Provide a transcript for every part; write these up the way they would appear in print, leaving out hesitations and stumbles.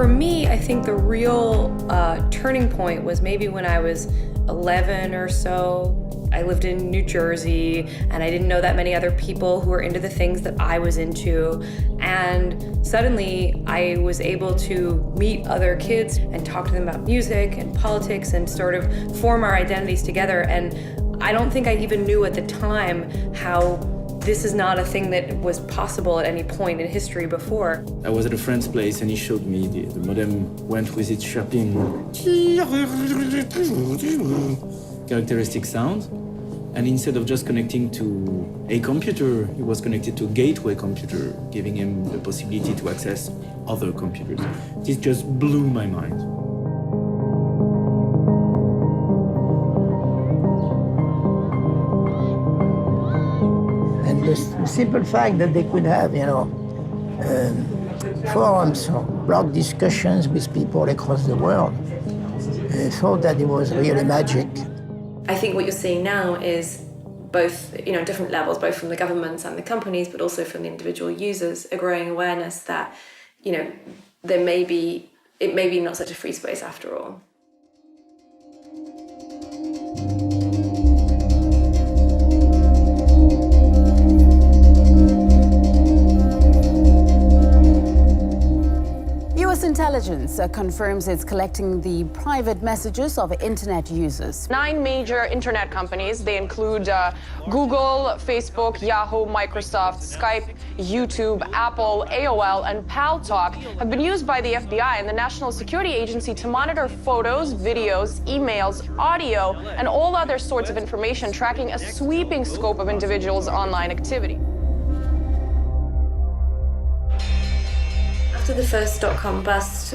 For me, I think the real turning point was maybe when I was 11 or so. I lived in New Jersey, and I didn't know that many other people who were into the things that I was into. And suddenly I was able to meet other kids and talk to them about music and politics and sort of form our identities together. And I don't think I even knew at the time how this is not a thing that was possible at any point in history before. I was at a friend's place and he showed me the modem went with its chirping characteristic sound. And instead of just connecting to a computer, he was connected to a gateway computer, giving him the possibility to access other computers. This just blew my mind. And the simple fact that they could have, forums or blog discussions with people across the world, I thought that it was really magic. I think what you're seeing now is both, different levels, both from the governments and the companies, but also from the individual users, a growing awareness that, it may be not such a free space after all. US intelligence confirms it's collecting the private messages of internet users. 9 major internet companies, they include Google, Facebook, Yahoo, Microsoft, Skype, YouTube, Apple, AOL, and Paltalk, have been used by the FBI and the National Security Agency to monitor photos, videos, emails, audio, and all other sorts of information, tracking a sweeping scope of individuals' online activity. After the first dot-com bust,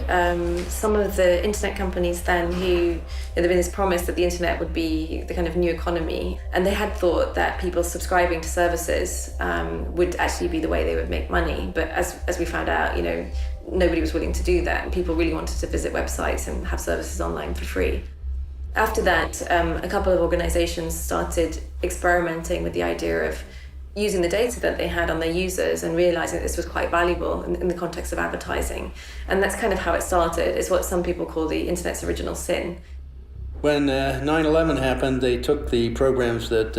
some of the internet companies then there'd been this promise that the internet would be the kind of new economy, and they had thought that people subscribing to services would actually be the way they would make money. But as we found out, nobody was willing to do that, and people really wanted to visit websites and have services online for free. After that, a couple of organizations started experimenting with the idea of using the data that they had on their users and realizing that this was quite valuable in the context of advertising. And that's kind of how it started. It's what some people call the internet's original sin. When 9/11 happened, they took the programs that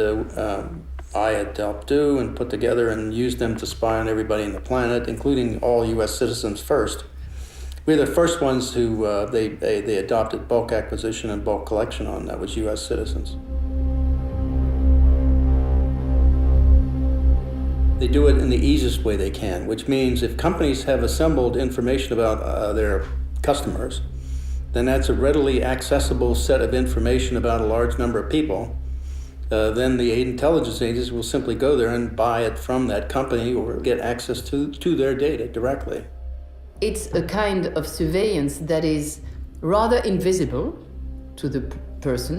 I had helped do and put together and used them to spy on everybody on the planet, including all US citizens first. We were the first ones who they adopted bulk acquisition and bulk collection on. That was US citizens. They do it in the easiest way they can, which means if companies have assembled information about their customers, then that's a readily accessible set of information about a large number of people. Then the intelligence agencies will simply go there and buy it from that company or get access to their data directly. It's a kind of surveillance that is rather invisible to the person,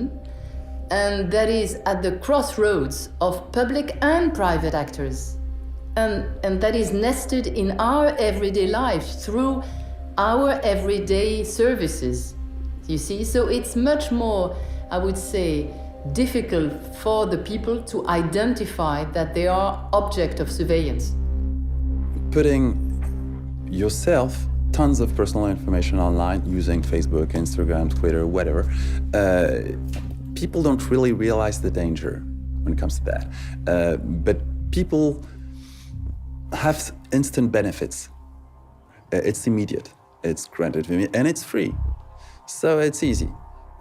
and that is at the crossroads of public and private actors. And that is nested in our everyday lives through our everyday services, you see? So it's much more, I would say, difficult for the people to identify that they are object of surveillance. Putting yourself, tons of personal information online using Facebook, Instagram, Twitter, whatever, people don't really realize the danger when it comes to that. But people have instant benefits. It's immediate, it's granted, and it's free. So it's easy.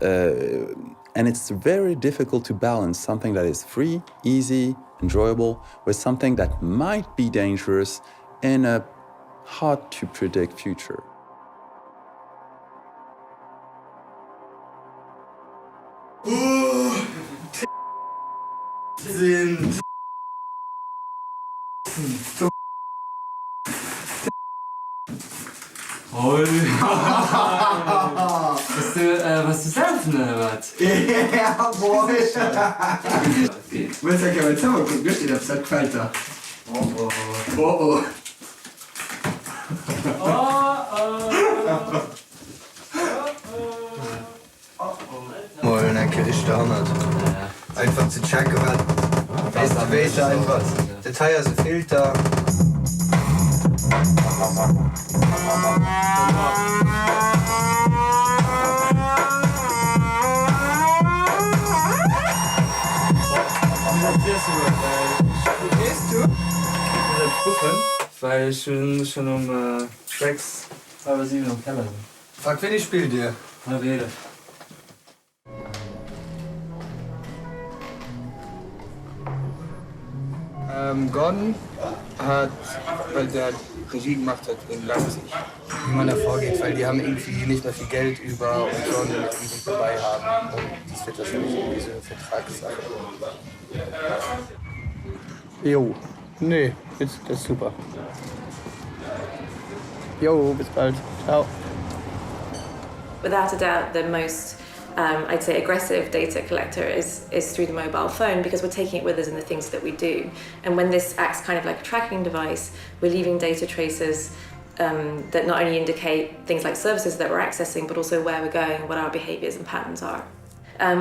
And it's very difficult to balance something that is free, easy, enjoyable, with something that might be dangerous in a hard to predict future. Was du selbst oder was? Ja, boah. Willst du ja mal Zimmer gucken? Wisst ihr, das hat gefällt da. Oh. Mal, danke, ich staunert. Einfach zu checken, was du weißt einfach. Detail, also Filter. das super, weil... Gehst du? Ich will prüfen, weil ich schon um 6, halb 7 im Keller bin. Frag, wen ich spiele dir. Mal rede. Gordon hat, weil der Regie gemacht hat in Leipzig, wie man da vorgeht, weil die haben irgendwie nicht mehr viel Geld über und Gordon will irgendwie dabei haben. Und das wird wahrscheinlich irgendwie so eine Vertragssache. Jo, nee, das ist super. Jo, bis bald. Ciao. Without a doubt, the most I'd say aggressive data collector is through the mobile phone, because we're taking it with us in the things that we do. And when this acts kind of like a tracking device, we're leaving data traces that not only indicate things like services that we're accessing, but also where we're going, what our behaviors and patterns are.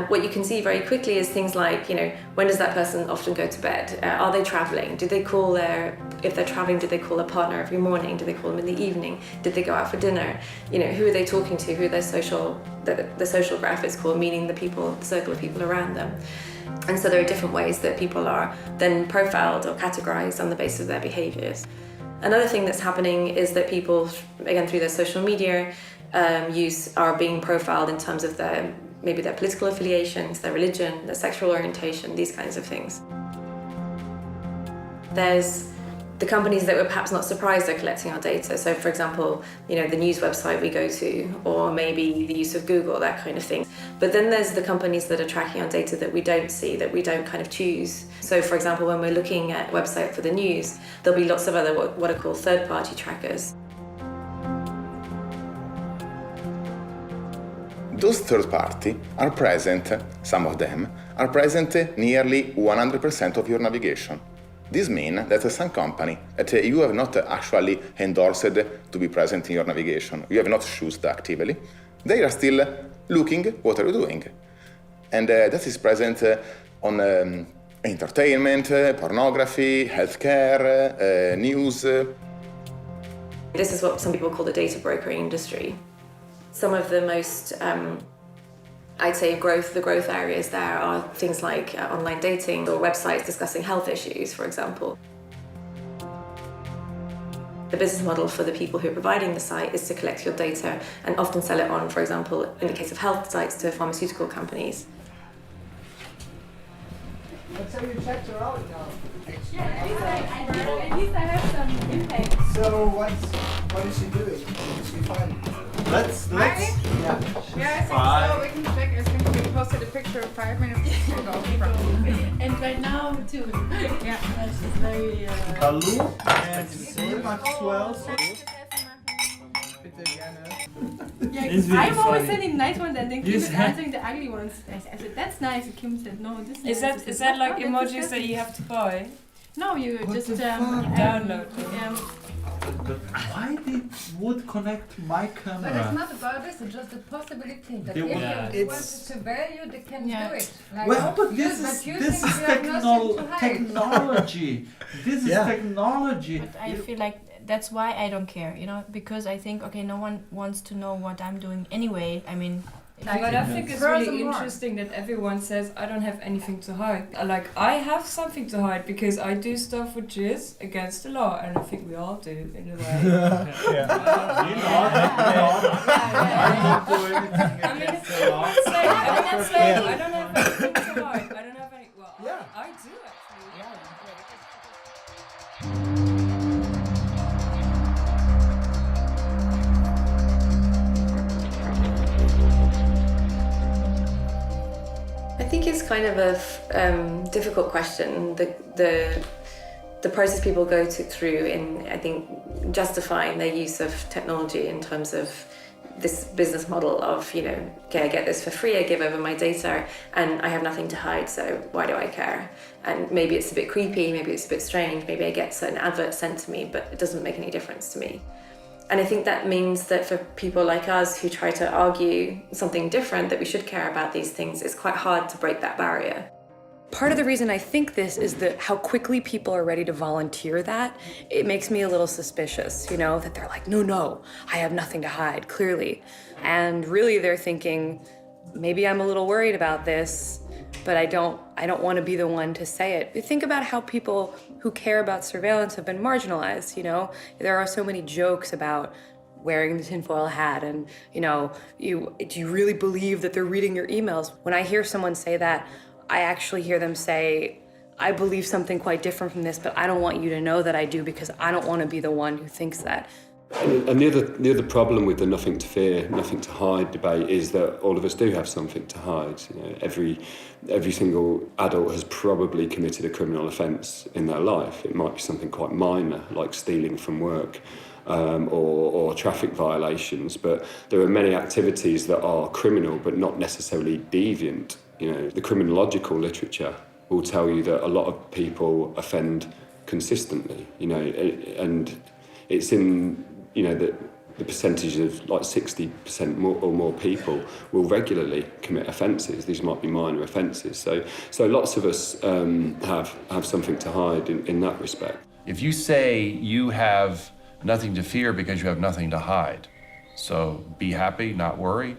What you can see very quickly is things like, when does that person often go to bed? Are they traveling? Do they call if they're traveling, do they call their partner every morning? Do they call them in the evening? Did they go out for dinner? Who are they talking to? Who are their the social graph is called, meaning the circle of people around them. And so there are different ways that people are then profiled or categorized on the basis of their behaviors. Another thing that's happening is that people, again, through their social media use, are being profiled in terms of maybe their political affiliations, their religion, their sexual orientation, these kinds of things. There's the companies that we're perhaps not surprised are collecting our data. So for example, the news website we go to, or maybe the use of Google, that kind of thing. But then there's the companies that are tracking our data that we don't see, that we don't kind of choose. So for example, when we're looking at a website for the news, there'll be lots of other what are called third-party trackers. Those third parties are present, some of them, are present nearly 100% of your navigation. This means that some company that you have not actually endorsed to be present in your navigation, you have not chosen actively, they are still looking what are you doing. And that is present on entertainment, pornography, healthcare, news. This is what some people call the data brokering industry. Some of the most, I'd say, the growth areas there are things like online dating or websites discussing health issues, for example. The business model for the people who are providing the site is to collect your data and often sell it on, for example, in the case of health sites, to pharmaceutical companies. So you checked her out now. Yeah, at least I have some impact. So what is she doing? Is she fine? Let's Yeah, I think so. We can check. I think we posted a picture 5 minutes ago. And right now too. Yeah, that's just very. Hallo and Maxwell. Yeah, I'm always sending nice ones and then Kim is answering the ugly ones. I said, that's nice, and Kim said, no, this is nice. Is that like emojis that you have to buy? No, you just download. Yeah. Why would connect my camera? But it's not about this, it's just a possibility that if you want to value, they can do it. Like, well, but this is technology. This is technology. But I feel like that's why I don't care, because I think, okay, no one wants to know what I'm doing anyway. I mean, But I think it's really interesting that everyone says I don't have anything to hide. Like, I have something to hide because I do stuff which is against the law, and I think we all do in a way. I'm not doing anything against the law. I don't have anything to hide. I don't have any. Well, I do actually. I think it's kind of a difficult question. The process people go through in, I think, justifying their use of technology in terms of this business model of, okay, I get this for free, I give over my data, and I have nothing to hide, so why do I care? And maybe it's a bit creepy, maybe it's a bit strange, maybe I get certain adverts sent to me, but it doesn't make any difference to me. And I think that means that for people like us who try to argue something different, that we should care about these things, it's quite hard to break that barrier. Part of the reason I think this is that how quickly people are ready to volunteer that. It makes me a little suspicious, that they're like, no, I have nothing to hide, clearly. And really they're thinking, maybe I'm a little worried about this. but I don't want to be the one to say it. Think about how people who care about surveillance have been marginalized, you know? There are so many jokes about wearing the tinfoil hat and, you know, do you really believe that they're reading your emails? When I hear someone say that, I actually hear them say, I believe something quite different from this, but I don't want you to know that I do because I don't want to be the one who thinks that. And the other problem with the nothing to fear, nothing to hide debate is that all of us do have something to hide. You know, every single adult has probably committed a criminal offence in their life. It might be something quite minor, like stealing from work, or traffic violations, but there are many activities that are criminal but not necessarily deviant. You know, the criminological literature will tell you that a lot of people offend consistently, you know, and it's in, you know, the percentage of like 60% or more people will regularly commit offences. These might be minor offences. So lots of us have something to hide in that respect. If you say you have nothing to fear because you have nothing to hide, so be happy, not worry,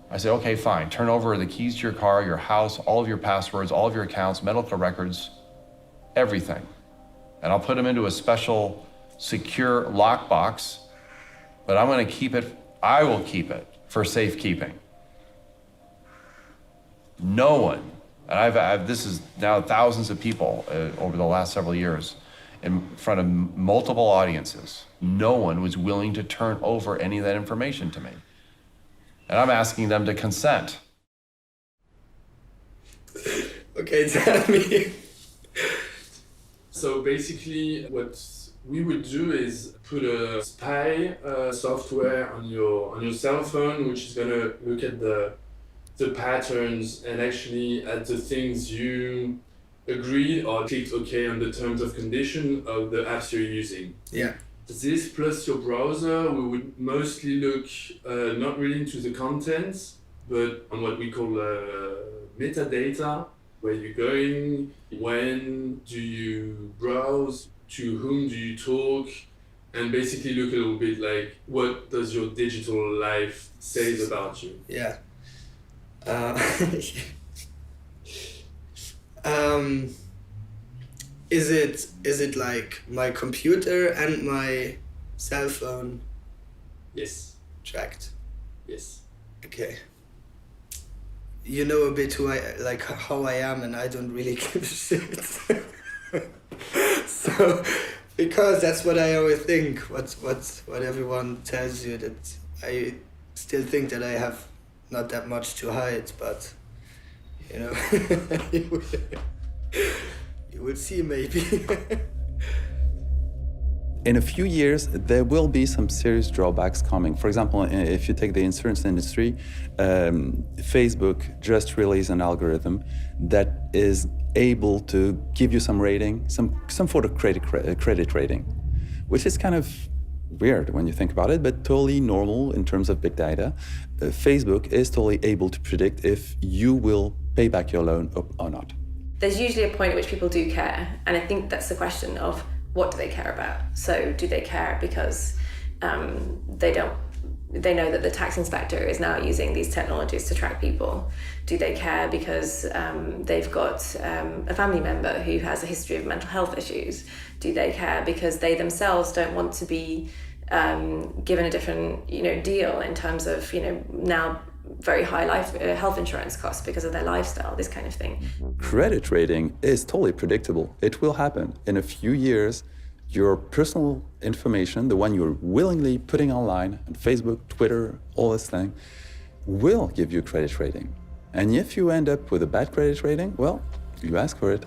I say, okay, fine, turn over the keys to your car, your house, all of your passwords, all of your accounts, medical records, everything. And I'll put them into a special secure lockbox, but I'm gonna keep it, I will keep it for safekeeping. No one, and I've this is now thousands of people over the last several years in front of multiple audiences, no one was willing to turn over any of that information to me. And I'm asking them to consent. Okay, tell me. So basically what we would do is put a spy software on your cell phone, which is gonna look at the patterns and actually at the things you agreed or clicked OK on the terms of condition of the apps you're using. Yeah. This plus your browser, we would mostly look not really into the contents, but on what we call metadata, where you're going, when do you browse, to whom do you talk, and basically look a little bit like what does your digital life say about you. Yeah. Is it like my computer and my cell phone? Yes. Tracked? Yes. Okay. You know a bit how I am, and I don't really give a shit. So, because that's what I always think, what everyone tells you, that I still think that I have not that much to hide, but you know, you will see maybe. In a few years, there will be some serious drawbacks coming. For example, if you take the insurance industry, Facebook just released an algorithm that is able to give you some rating, some sort of credit rating, which is kind of weird when you think about it, but totally normal in terms of big data. Facebook is totally able to predict if you will pay back your loan or not. There's usually a point at which people do care, and I think that's the question of what do they care about? So do they care because they know that the tax inspector is now using these technologies to track people? Do they care because they've got a family member who has a history of mental health issues? Do they care because they themselves don't want to be given a different, deal in terms of, now very high health insurance costs because of their lifestyle, this kind of thing? Credit rating is totally predictable. It will happen. In a few years, your personal information, the one you're willingly putting online on Facebook, Twitter, all this thing, will give you credit rating. And if you end up with a bad credit rating, well, you ask for it.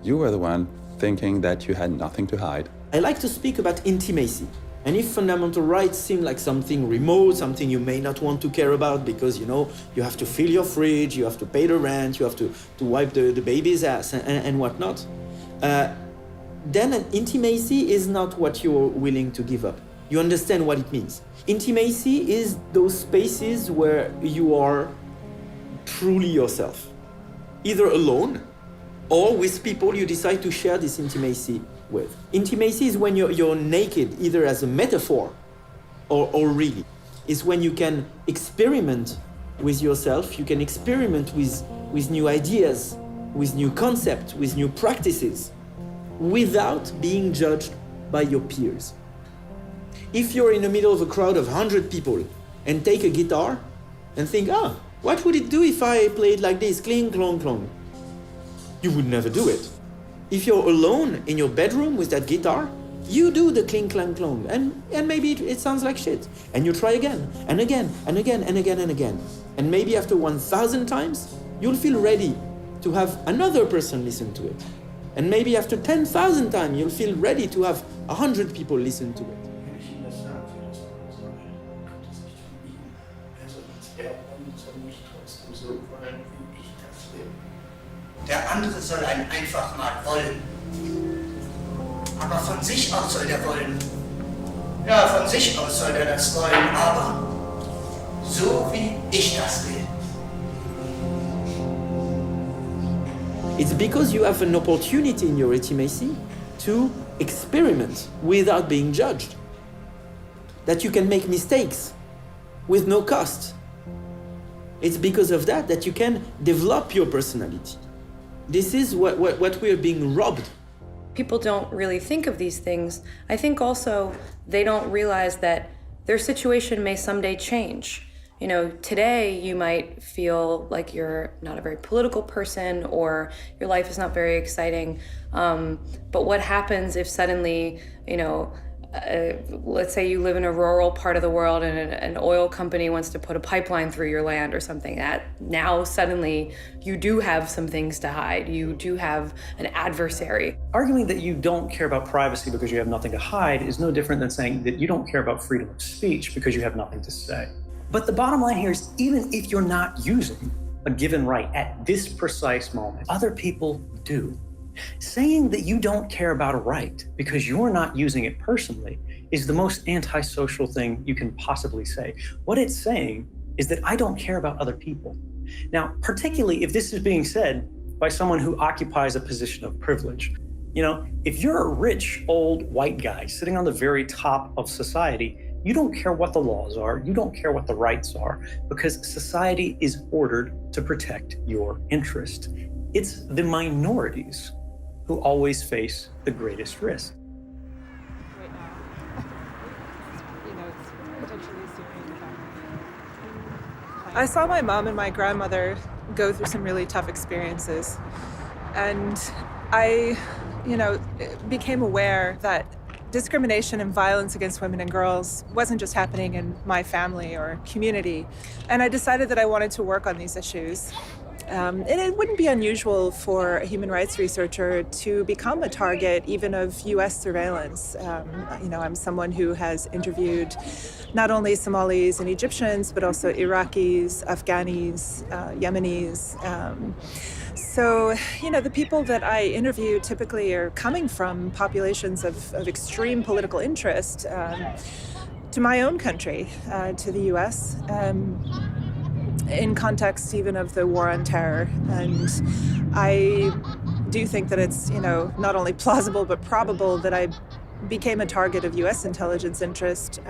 You were the one thinking that you had nothing to hide. I like to speak about intimacy. And if fundamental rights seem like something remote, something you may not want to care about because, you have to fill your fridge, you have to pay the rent, you have to wipe the baby's ass and whatnot, then an intimacy is not what you're willing to give up. You understand what it means. Intimacy is those spaces where you are truly yourself, either alone or with people you decide to share this intimacy with. Intimacy is when you're naked, either as a metaphor or really. It's when you can experiment with yourself, you can experiment with with new ideas, with new concepts, with new practices, without being judged by your peers. If you're in the middle of a crowd of 100 people and take a guitar and think, what would it do if I played like this, cling, clong, clong? You would never do it. If you're alone in your bedroom with that guitar, you do the cling, clang, clong, and maybe it sounds like shit. And you try again, and again, and again, and again, and again. And maybe after 1,000 times, you'll feel ready to have another person listen to it. And maybe after 10,000 times, you'll feel ready to have 100 people listen to it. Der andere soll einen einfach mal wollen. Aber von sich aus soll der wollen. Ja, von sich aus soll er das wollen, aber so wie ich das will. It's because you have an opportunity in your intimacy to experiment without being judged. That you can make mistakes with no cost. It's because of that you can develop your personality. This is what we're being robbed. People don't really think of these things. I think also they don't realize that their situation may someday change. You know, today you might feel like you're not a very political person or your life is not very exciting. But what happens if suddenly, let's say you live in a rural part of the world and an oil company wants to put a pipeline through your land or something, that now suddenly you do have some things to hide. You do have an adversary. Arguing that you don't care about privacy because you have nothing to hide is no different than saying that you don't care about freedom of speech because you have nothing to say. But the bottom line here is, even if you're not using a given right at this precise moment, other people do. Saying that you don't care about a right because you're not using it personally is the most antisocial thing you can possibly say. What it's saying is that I don't care about other people. Now, particularly if this is being said by someone who occupies a position of privilege. You know, if you're a rich, old, white guy sitting on the very top of society, you don't care what the laws are, you don't care what the rights are, because society is ordered to protect your interest. It's the minorities who always face the greatest risk. I saw my mom and my grandmother go through some really tough experiences. And I, became aware that discrimination and violence against women and girls wasn't just happening in my family or community. And I decided that I wanted to work on these issues. And it wouldn't be unusual for a human rights researcher to become a target even of US surveillance. I'm someone who has interviewed not only Somalis and Egyptians, but also Iraqis, Afghanis, Yemenis. So, the people that I interview typically are coming from populations of extreme political interest to my own country, to the US. In context even of the war on terror. And I do think that it's, not only plausible but probable that I became a target of US intelligence interest,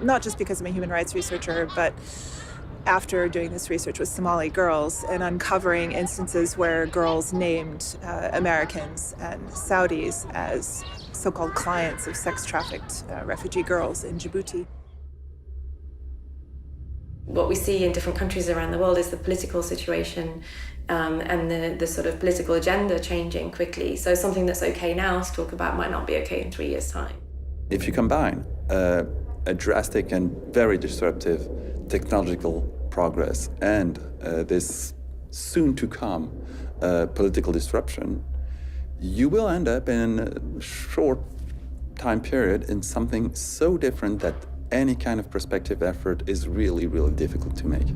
not just because I'm a human rights researcher, but after doing this research with Somali girls and uncovering instances where girls named Americans and Saudis as so-called clients of sex-trafficked refugee girls in Djibouti. What we see in different countries around the world is the political situation and the sort of political agenda changing quickly. So something that's okay now to talk about might not be okay in 3 years' time. If you combine a drastic and very disruptive technological progress and this soon-to-come political disruption, you will end up in a short time period in something so different that any kind of prospective effort is really, really difficult to make.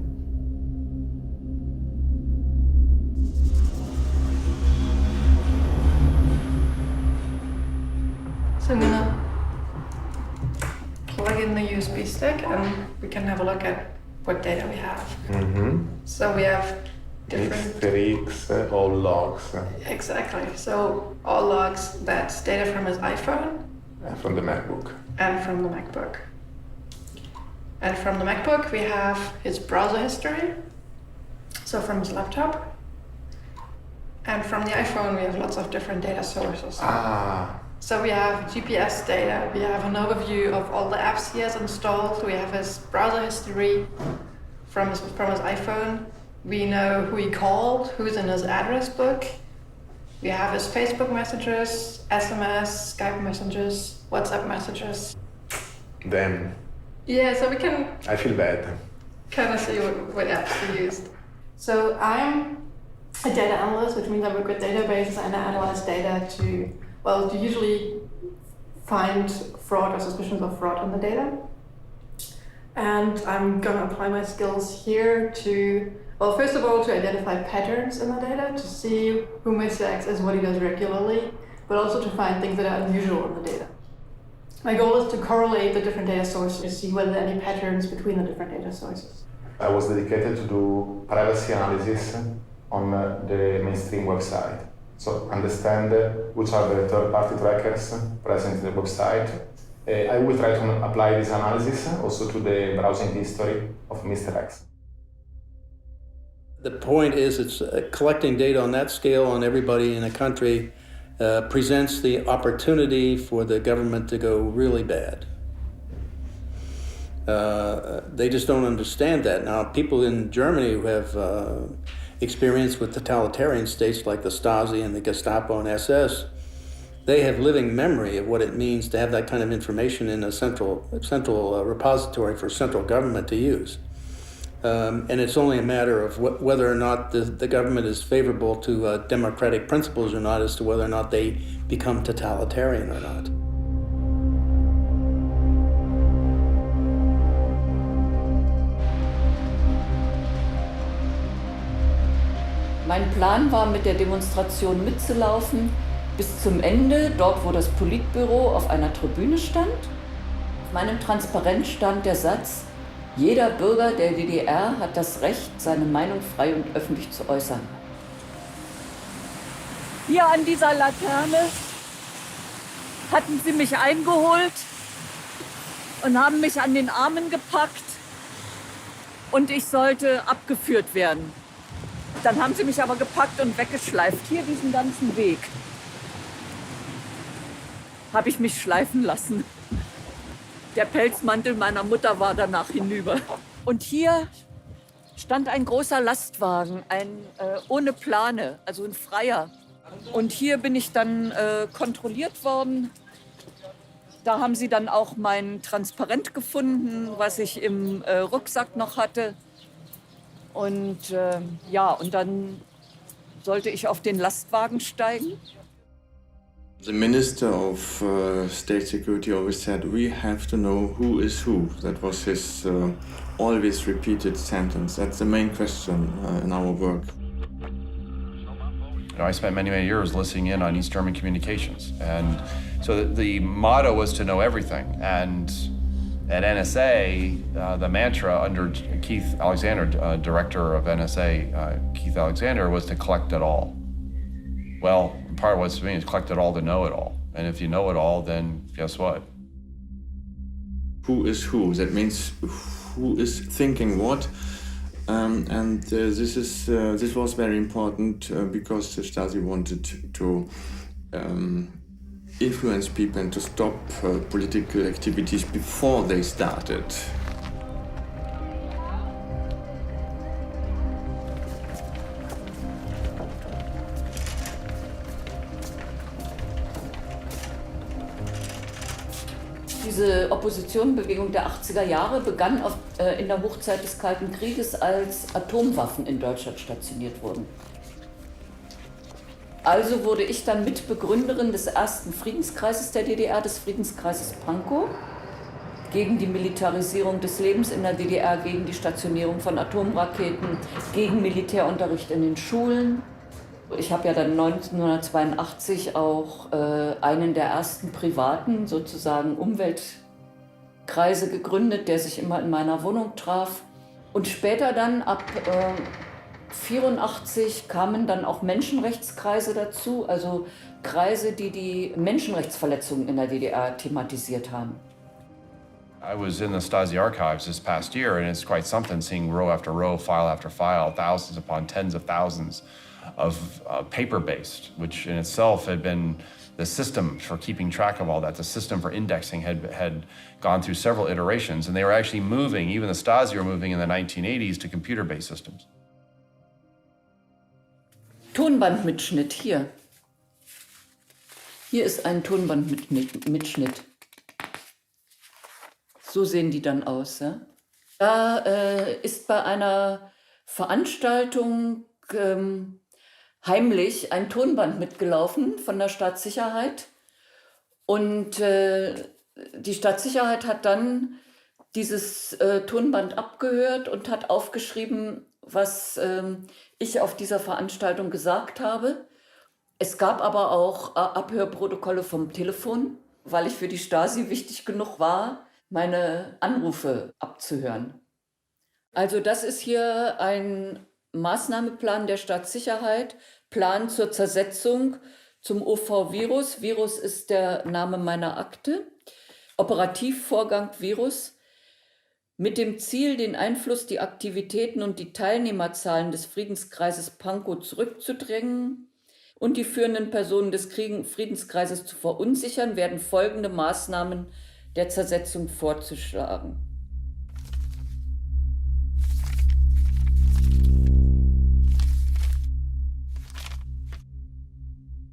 So I'm gonna plug in the USB stick and we can have a look at what data we have. Mm-hmm. So we have different... X, all logs. Exactly. So all logs, that's data from his iPhone. And from the MacBook. And from the MacBook. And from the MacBook, we have his browser history. So from his laptop. And from the iPhone, we have lots of different data sources. Ah. So we have GPS data, we have an overview of all the apps he has installed, we have his browser history from his iPhone, we know who he called, who's in his address book, we have his Facebook messages, SMS, Skype messages, WhatsApp messages. Damn. Yeah, so we can I feel bad. kind of see what apps he used. So I'm a data analyst, which means I work with databases and I analyze data to usually find fraud or suspicions of fraud on the data. And I'm gonna apply my skills here to, first of all, to identify patterns in the data, to see who misacts is what he does regularly, but also to find things that are unusual in the data. My goal is to correlate the different data sources to see whether there are any patterns between the different data sources. I was dedicated to do privacy analysis on the mainstream website. So understand which are the third-party trackers present in the website. I will try to apply this analysis also to the browsing history of Mr. X. The point is, it's collecting data on that scale on everybody in a country presents the opportunity for the government to go really bad. They just don't understand that. Now, people in Germany who have experience with totalitarian states like the Stasi and the Gestapo and SS, they have living memory of what it means to have that kind of information in a central repository for central government to use. And it's only a matter of whether or not the government is favorable to democratic principles or not, as to whether or not they become totalitarian or not. Mein Plan war, mit der Demonstration mitzulaufen bis zum Ende, dort wo das Politbüro auf einer Tribüne stand. Auf meinem Transparent stand der Satz: Jeder Bürger der DDR hat das Recht, seine Meinung frei und öffentlich zu äußern. Hier an dieser Laterne hatten sie mich eingeholt und haben mich an den Armen gepackt und ich sollte abgeführt werden. Dann haben sie mich aber gepackt und weggeschleift. Hier diesen ganzen Weg habe ich mich schleifen lassen. Der Pelzmantel meiner Mutter war danach hinüber. Und hier stand ein großer Lastwagen, ohne Plane, also ein freier. Und hier bin ich dann kontrolliert worden. Da haben sie dann auch mein Transparent gefunden, was ich im Rucksack noch hatte. Und und dann sollte ich auf den Lastwagen steigen. The Minister of State Security always said, we have to know who is who. That was his always repeated sentence. That's the main question in our work. I spent many, many years listening in on East German communications. And so the motto was to know everything. And at NSA, the mantra under Keith Alexander, director of NSA, Keith Alexander, was to collect it all. Well, part of what's to me is collect it all to know it all. And if you know it all, then guess what? Who is who? That means who is thinking what. This was very important because the Stasi wanted to influence people and to stop political activities before they started. Diese Oppositionbewegung der 80er Jahre begann in der Hochzeit des Kalten Krieges, als Atomwaffen in Deutschland stationiert wurden. Also wurde ich dann Mitbegründerin des ersten Friedenskreises der DDR, des Friedenskreises Pankow, gegen die Militarisierung des Lebens in der DDR, gegen die Stationierung von Atomraketen, gegen Militärunterricht in den Schulen. Ich habe ja dann 1982 auch einen der ersten privaten, sozusagen Umweltkreise gegründet, der sich immer in meiner Wohnung traf. Und später dann ab 1984 kamen dann auch Menschenrechtskreise dazu, also Kreise, die die Menschenrechtsverletzungen in der DDR thematisiert haben. I was in the Stasi archives this past year, and it's quite something seeing row after row, file after file, thousands upon tens of thousands paper-based, which in itself had been the system for keeping track of all that, the system for indexing had gone through several iterations, and they were actually moving, even the Stasi were moving in the 1980s to computer-based systems. Tonbandmitschnitt hier. Hier ist ein Tonbandmitschnitt. So sehen die dann aus. Ja? Da ist bei einer Veranstaltung heimlich ein Tonband mitgelaufen von der Staatssicherheit. Und die Staatssicherheit hat dann dieses Tonband abgehört und hat aufgeschrieben, was ich auf dieser Veranstaltung gesagt habe. Es gab aber auch Abhörprotokolle vom Telefon, weil ich für die Stasi wichtig genug war, meine Anrufe abzuhören. Also das ist hier ein Maßnahmeplan der Staatssicherheit, Plan zur Zersetzung zum OV-Virus. Virus ist der Name meiner Akte. Operativvorgang Virus. Mit dem Ziel, den Einfluss, die Aktivitäten und die Teilnehmerzahlen des Friedenskreises Pankow zurückzudrängen und die führenden Personen des Friedenskreises zu verunsichern, werden folgende Maßnahmen der Zersetzung vorzuschlagen.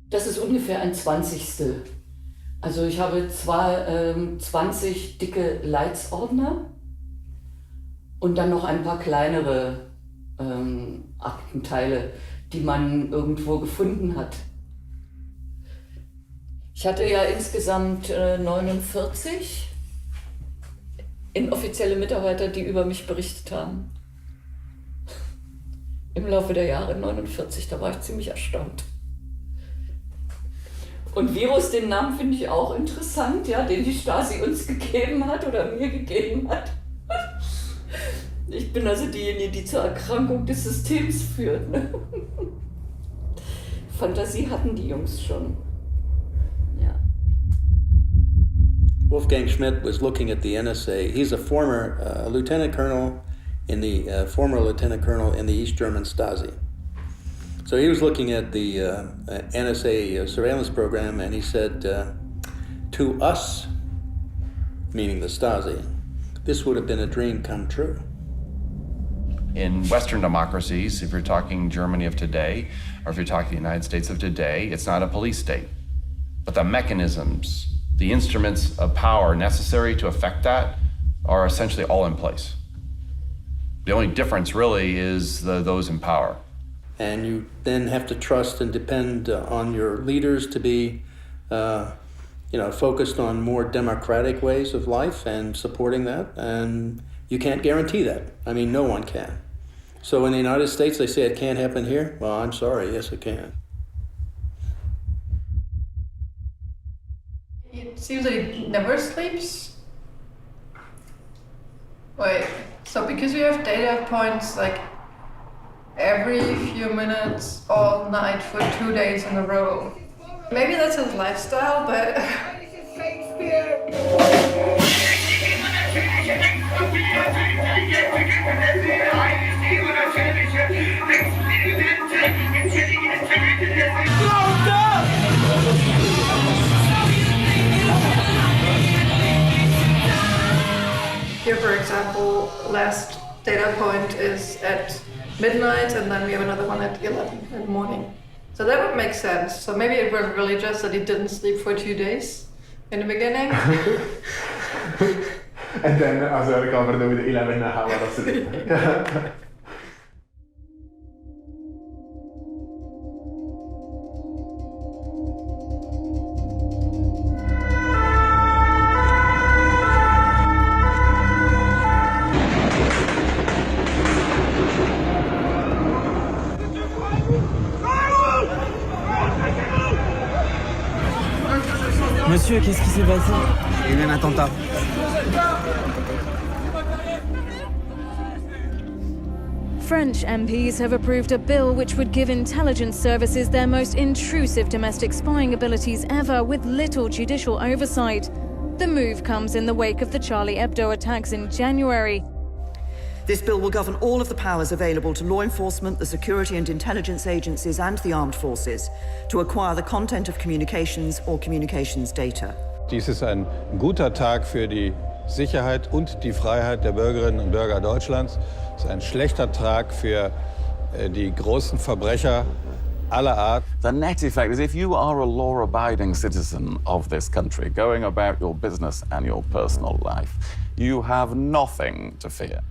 Das ist ungefähr ein 20. Also ich habe zwar 20 dicke Leitsordner und dann noch ein paar kleinere Aktenteile, die man irgendwo gefunden hat. Ich hatte ja insgesamt 49 inoffizielle Mitarbeiter, die über mich berichtet haben. Im Laufe der Jahre 49, da war ich ziemlich erstaunt. Und Virus, den Namen finde ich auch interessant, ja, den die Stasi uns gegeben hat oder mir gegeben hat. Ich bin also diejenige, die zur Erkrankung des Systems führt. Ne? Fantasie hatten die Jungs schon. Ja. Wolfgang Schmidt was looking at the NSA. He's a former lieutenant colonel in the former lieutenant colonel in the East German Stasi. So he was looking at the NSA surveillance program, and he said, to us, meaning the Stasi, this would have been a dream come true. In Western democracies, if you're talking Germany of today, or if you're talking the United States of today, it's not a police state. But the mechanisms, the instruments of power necessary to affect that are essentially all in place. The only difference really is those in power. And you then have to trust and depend on your leaders to be, focused on more democratic ways of life and supporting that. And you can't guarantee that. I mean, no one can. So in the United States, they say it can't happen here. Well, I'm sorry, yes, it can. It seems that it never sleeps. Wait, so because you have data points like every few minutes, all night for 2 days in a row. Maybe that's his lifestyle, but... Here, for example, last data point is at midnight, and then we have another one at 11 in the morning. So that would make sense. So maybe it was really just that he didn't sleep for 2 days in the beginning. And then as I recovered with 11 hours of sleep. Monsieur, qu'est-ce qui s'est passé? Il y a eu un attentat. French MPs have approved a bill which would give intelligence services their most intrusive domestic spying abilities ever, with little judicial oversight. The move comes in the wake of the Charlie Hebdo attacks in January. This bill will govern all of the powers available to law enforcement, the security and intelligence agencies and the armed forces to acquire the content of communications or communications data. Dies ist ein guter Tag für die Sicherheit und die Freiheit der Bürgerinnen und Bürger Deutschlands. Es ist ein schlechter Tag für die großen Verbrecher aller Art. The net effect is if you are a law-abiding citizen of this country, going about your business and your personal life, you have nothing to fear.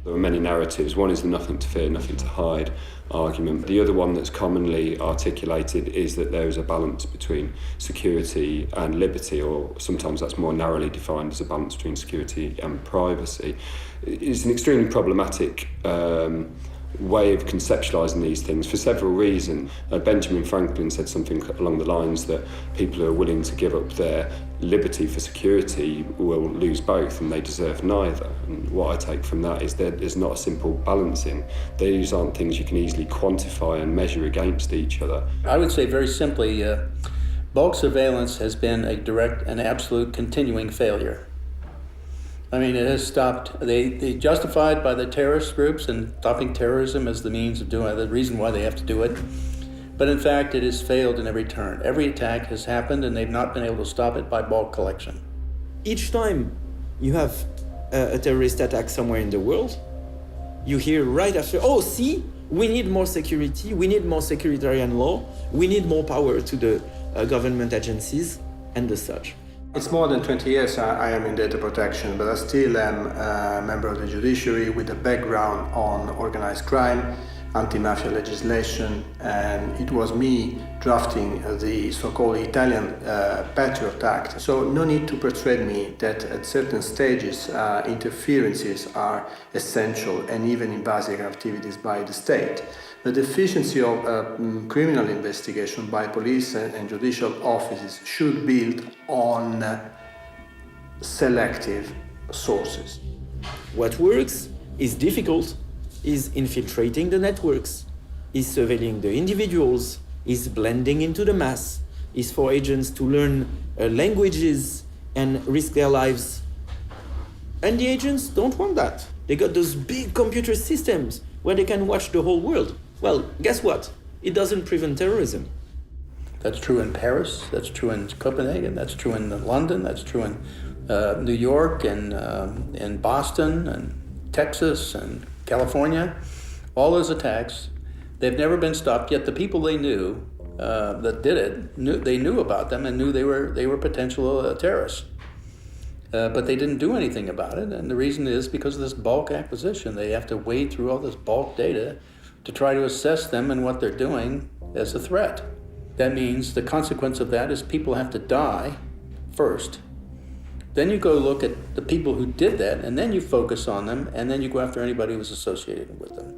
There are many narratives. One is the nothing to fear, nothing to hide argument. The other one that's commonly articulated is that there is a balance between security and liberty, or sometimes that's more narrowly defined as a balance between security and privacy. It's an extremely problematic way of conceptualising these things for several reasons. Benjamin Franklin said something along the lines that people who are willing to give up their liberty for security will lose both, and they deserve neither. And what I take from that is that there's not a simple balancing. These aren't things you can easily quantify and measure against each other. I would say very simply, bulk surveillance has been a direct and absolute continuing failure. I mean, it has stopped. They justified by the terrorist groups and stopping terrorism as the means of doing it, the reason why they have to do it. But in fact, it has failed in every turn. Every attack has happened, and they've not been able to stop it by bulk collection. Each time you have a terrorist attack somewhere in the world, you hear right after, oh, see, we need more security, we need more securitarian law, we need more power to the government agencies and the such. It's more than 20 years I am in data protection, but I still am a member of the judiciary with a background on organized crime, anti-mafia legislation, and it was me drafting the so-called Italian Patriot Act. So no need to persuade me that at certain stages interferences are essential and even invasive activities by the state. The deficiency of criminal investigation by police and judicial offices should build on selective sources. What works is difficult, is infiltrating the networks, is surveilling the individuals, is blending into the mass, is for agents to learn languages and risk their lives. And the agents don't want that. They got those big computer systems where they can watch the whole world. Well, guess what? It doesn't prevent terrorism. That's true in Paris, that's true in Copenhagen, that's true in London, that's true in New York and in Boston and Texas and California. All those attacks, they've never been stopped, yet the people they knew that did it, they knew about them and knew they were potential terrorists. But they didn't do anything about it, and the reason is because of this bulk acquisition. They have to wade through all this bulk data to try to assess them and what they're doing as a threat. That means the consequence of that is people have to die first. Then you go look at the people who did that, and then you focus on them, and then you go after anybody who's associated with them.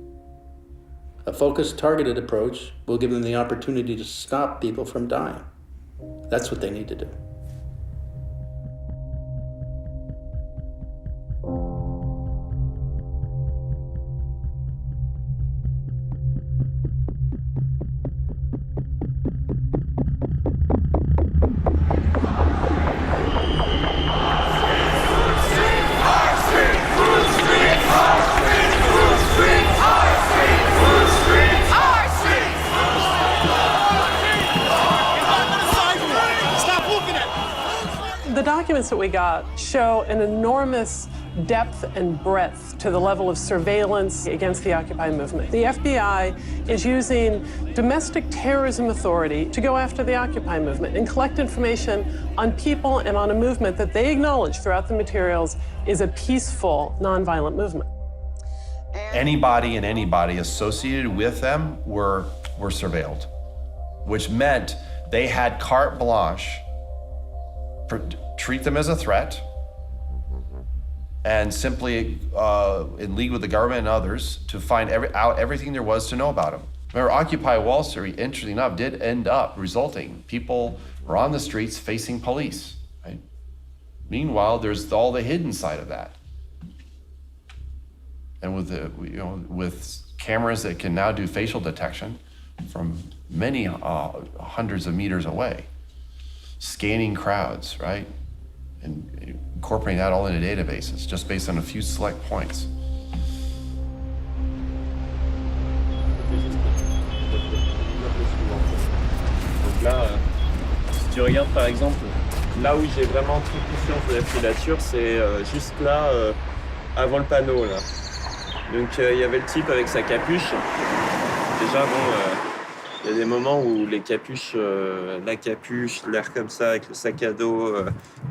A focused, targeted approach will give them the opportunity to stop people from dying. That's what they need to do. The documents that we got show an enormous depth and breadth to the level of surveillance against the Occupy movement. The FBI is using domestic terrorism authority to go after the Occupy movement and collect information on people and on a movement that they acknowledge throughout the materials is a peaceful, nonviolent movement. Anybody and anybody associated with them were surveilled, which meant they had carte blanche, treat them as a threat, and simply in league with the government and others to find out everything there was to know about them. Remember, Occupy Wall Street, interestingly enough, did end up resulting. People were on the streets facing police. Right? Meanwhile, there's all the hidden side of that. And with cameras that can now do facial detection from many hundreds of meters away, scanning crowds, right? And incorporating that all into databases just based on a few select points. Donc là, si tu regardes par exemple, là où j'ai vraiment toute confiance de la filature, c'est juste là, avant le panneau là. Donc il y avait le type avec sa capuche. Déjà bon, il y a des moments où les capuches, la capuche, l'air comme ça avec le sac à dos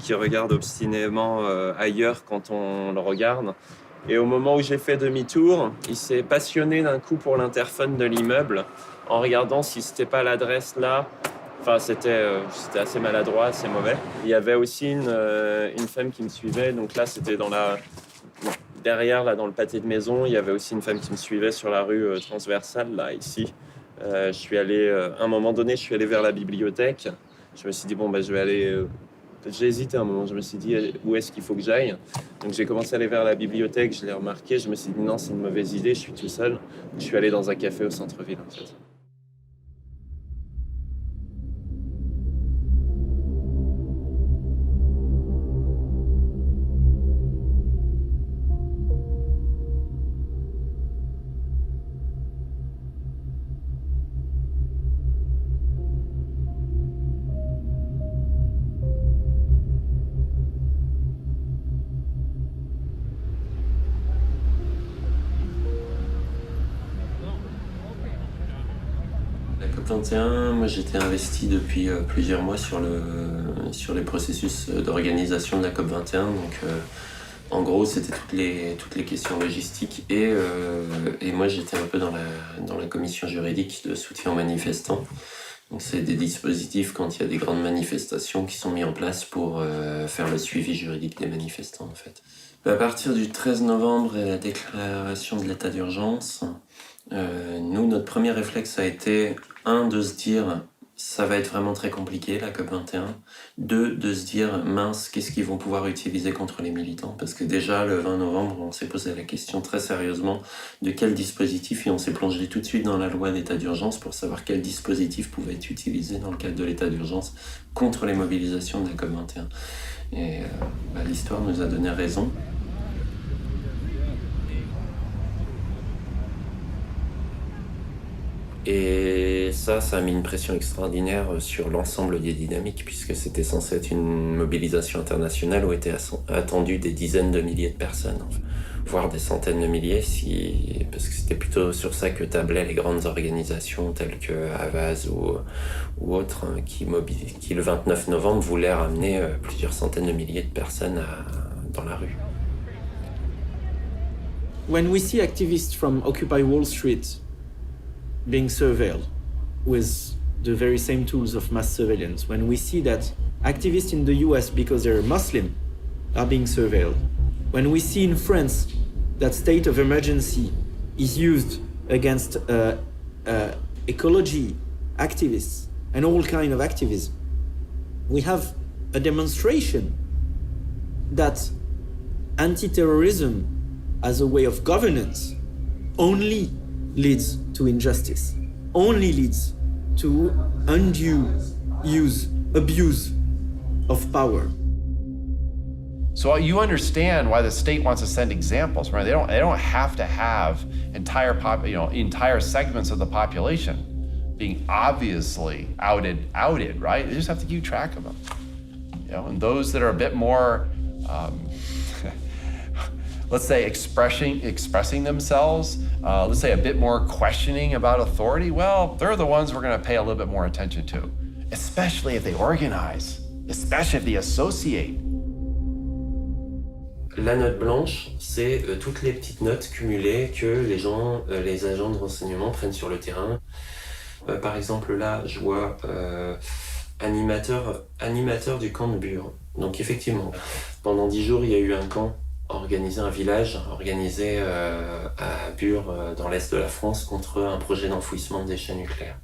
qui regarde obstinément ailleurs quand on le regarde. Et au moment où j'ai fait demi-tour, il s'est passionné d'un coup pour l'interphone de l'immeuble en regardant si c'était pas l'adresse là. Enfin, c'était assez maladroit, assez mauvais. Il y avait aussi une femme qui me suivait. Donc là, c'était derrière, là, dans le pâté de maison. Il y avait aussi une femme qui me suivait sur la rue transversale, là, ici. Je suis allé, à un moment donné, je suis allé vers la bibliothèque. Je me suis dit, bon, je vais aller... J'ai hésité un moment. Je me suis dit, où est-ce qu'il faut que j'aille? Donc j'ai commencé à aller vers la bibliothèque. Je l'ai remarqué. Je me suis dit, non, c'est une mauvaise idée. Je suis tout seul. Je suis allé dans un café au centre-ville, en fait. La COP21, moi j'étais investi depuis plusieurs mois sur les processus d'organisation de la COP21. Donc en gros c'était toutes les questions logistiques et moi j'étais un peu dans la commission juridique de soutien aux manifestants. Donc c'est des dispositifs quand il y a des grandes manifestations qui sont mis en place pour faire le suivi juridique des manifestants en fait. À partir du 13 novembre et la déclaration de l'état d'urgence, nous, notre premier réflexe a été, de se dire, ça va être vraiment très compliqué, la COP21. 2, de se dire, mince, qu'est-ce qu'ils vont pouvoir utiliser contre les militants? Parce que déjà, le 20 novembre, on s'est posé la question très sérieusement de quel dispositif, et on s'est plongé tout de suite dans la loi d'état d'urgence pour savoir quel dispositif pouvait être utilisé dans le cadre de l'état d'urgence contre les mobilisations de la COP21. Et l'histoire nous a donné raison. Et ça a mis une pression extraordinaire sur l'ensemble des dynamiques, puisque c'était censé être une mobilisation internationale où étaient attendues des dizaines de milliers de personnes, voire des centaines de milliers, parce que c'était plutôt sur ça que tablaient les grandes organisations telles que Havas ou autres, qui le 29 novembre voulaient ramener plusieurs centaines de milliers de personnes dans la rue. When we see activists from Occupy Wall Street being surveilled with the very same tools of mass surveillance, when we see that activists in the US, because they're Muslim, are being surveilled, when we see in France that state of emergency is used against ecology activists and all kind of activism, we have a demonstration that anti-terrorism as a way of governance only leads to injustice, only leads to undue abuse of power. So you understand why the state wants to send examples, right? They don't have to have entire segments of the population being obviously outed, right? They just have to keep track of them. And those that are a bit more let's say expressing themselves, let's say a bit more questioning about authority, well, they're the ones we're going to pay a little bit more attention to, especially if they organize, especially if they associate. La note blanche, c'est toutes les petites notes cumulées que les agents de renseignement prennent sur le terrain. Par exemple, là, je vois animateur du camp de Bure. Donc effectivement, pendant 10 jours, il y a eu un camp un village organisé à Bure, dans l'est de la France, contre un projet d'enfouissement de déchets nucléaires.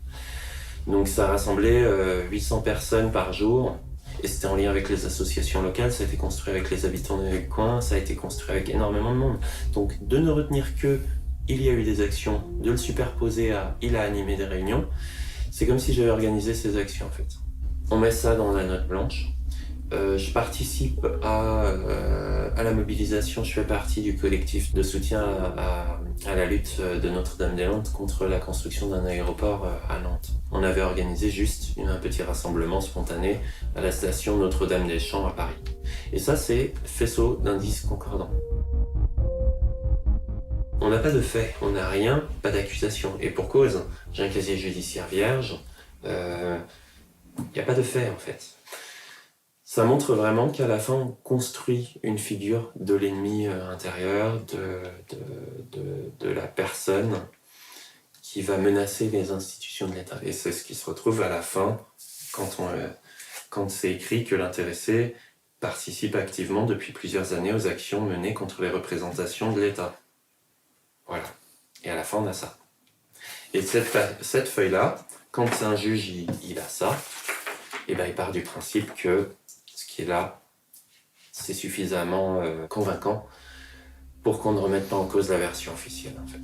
Donc ça rassemblait 800 personnes par jour, et c'était en lien avec les associations locales, ça a été construit avec les habitants du coin, ça a été construit avec énormément de monde. Donc de ne retenir que il y a eu des actions, de le superposer à il a animé des réunions, c'est comme si j'avais organisé ces actions en fait. On met ça dans la note blanche, Je participe à la mobilisation, je fais partie du collectif de soutien à la lutte de Notre-Dame-des-Landes contre la construction d'un aéroport à Nantes. On avait organisé juste un petit rassemblement spontané à la station Notre-Dame-des-Champs à Paris. Et ça, c'est faisceau d'indices concordants. On n'a pas de fait, on n'a rien, pas d'accusation. Et pour cause, j'ai un casier judiciaire vierge, il n'y a pas de fait en fait. Ça montre vraiment qu'à la fin, on construit une figure de l'ennemi intérieur, de la personne qui va menacer les institutions de l'État. Et c'est ce qui se retrouve à la fin, quand c'est écrit que l'intéressé participe activement depuis plusieurs années aux actions menées contre les représentations de l'État. Voilà. Et à la fin, on a ça. Et cette feuille-là, quand un juge il a ça, et ben, il part du principe que ce qui est là, c'est suffisamment convaincant pour qu'on ne remette pas en cause la version officielle, en fait.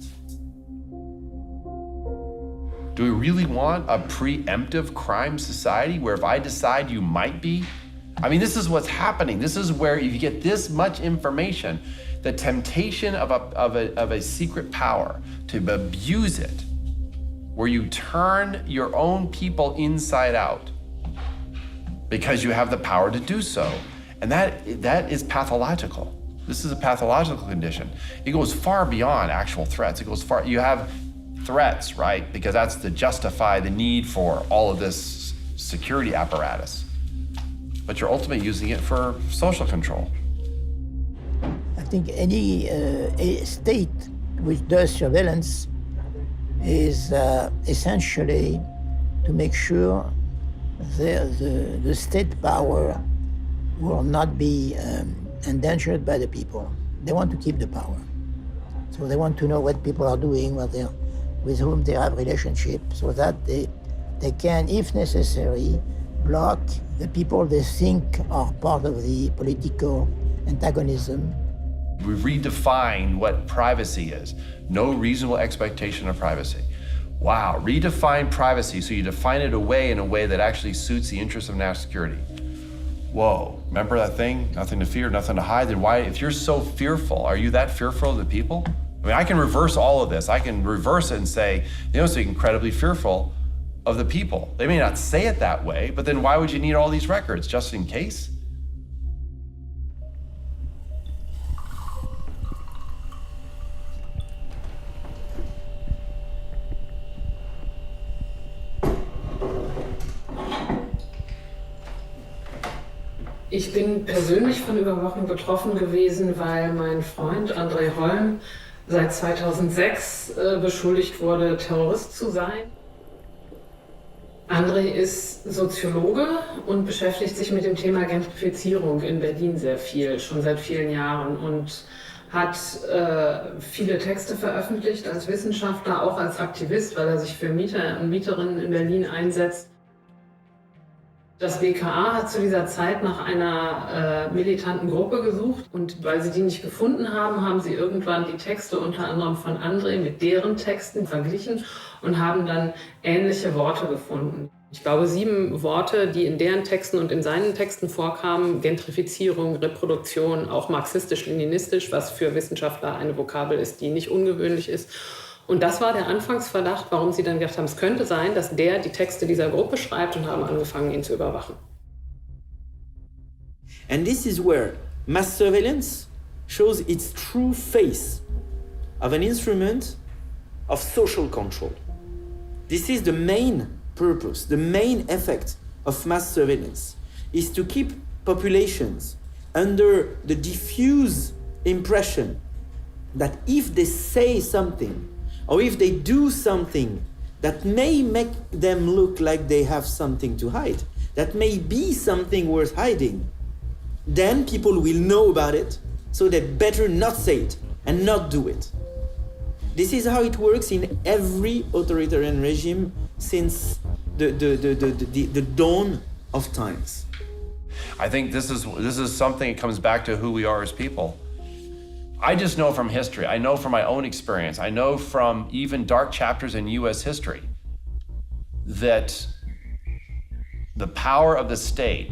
Do we really want a preemptive crime society where if I decide you might be? I mean, this is what's happening. This is where if you get this much information, the temptation of a secret power to abuse it, where you turn your own people inside out because you have the power to do so. And that is pathological. This is a pathological condition. It goes far beyond actual threats. It goes far, you have threats, right? Because that's to justify the need for all of this security apparatus. But you're ultimately using it for social control. I think any state which does surveillance is essentially to make sure the state power will not be endangered by the people. They want to keep the power. So they want to know what people are doing, with whom they have relationships, so that they can, if necessary, block the people they think are part of the political antagonism. We redefine what privacy is. No reasonable expectation of privacy. Wow, redefine privacy, so you define it in a way that actually suits the interests of national security. Whoa, remember that thing? Nothing to fear, nothing to hide. Then why, if you're so fearful, are you that fearful of the people? I mean, I can reverse all of this. I can reverse it and say, they must be incredibly fearful of the people. They may not say it that way, but then why would you need all these records, just in case? Ich bin persönlich von Überwachung betroffen gewesen, weil mein Freund André Holm seit 2006 beschuldigt wurde, Terrorist zu sein. André ist Soziologe und beschäftigt sich mit dem Thema Gentrifizierung in Berlin sehr viel, schon seit vielen Jahren, und hat viele Texte veröffentlicht als Wissenschaftler, auch als Aktivist, weil er sich für Mieter und Mieterinnen in Berlin einsetzt. Das BKA hat zu dieser Zeit nach einer militanten Gruppe gesucht, und weil sie die nicht gefunden haben, haben sie irgendwann die Texte unter anderem von André mit deren Texten verglichen und haben dann ähnliche Worte gefunden. Ich glaube 7 Worte, die in deren Texten und in seinen Texten vorkamen: Gentrifizierung, Reproduktion, auch marxistisch-leninistisch, was für Wissenschaftler eine Vokabel ist, die nicht ungewöhnlich ist. Und das war der Anfangsverdacht, warum sie dann gedacht haben, es könnte sein, dass der die Texte dieser Gruppe schreibt, und haben angefangen, ihn zu überwachen. And this is where mass surveillance shows its true face of an instrument of social control. This is the main purpose, the main effect of mass surveillance, is to keep populations under the diffuse impression that if they say something, or if they do something that may make them look like they have something to hide, that may be something worth hiding, then people will know about it, so they better not say it and not do it. This is how it works in every authoritarian regime since the dawn of times. I think this is something that comes back to who we are as people. I just know from history, I know from my own experience, I know from even dark chapters in US history, that the power of the state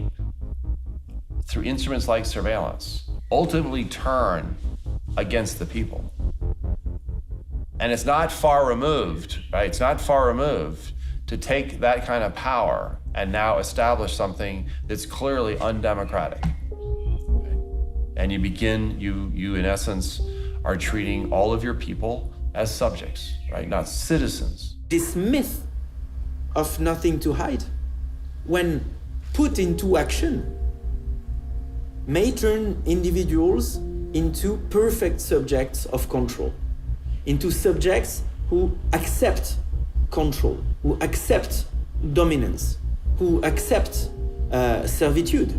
through instruments like surveillance, ultimately turn against the people. And it's not far removed, right? It's not far removed to take that kind of power and now establish something that's clearly undemocratic. And you in essence are treating all of your people as subjects, right? Not citizens. This myth of nothing to hide, when put into action, may turn individuals into perfect subjects of control, into subjects who accept control, who accept dominance, who accept servitude.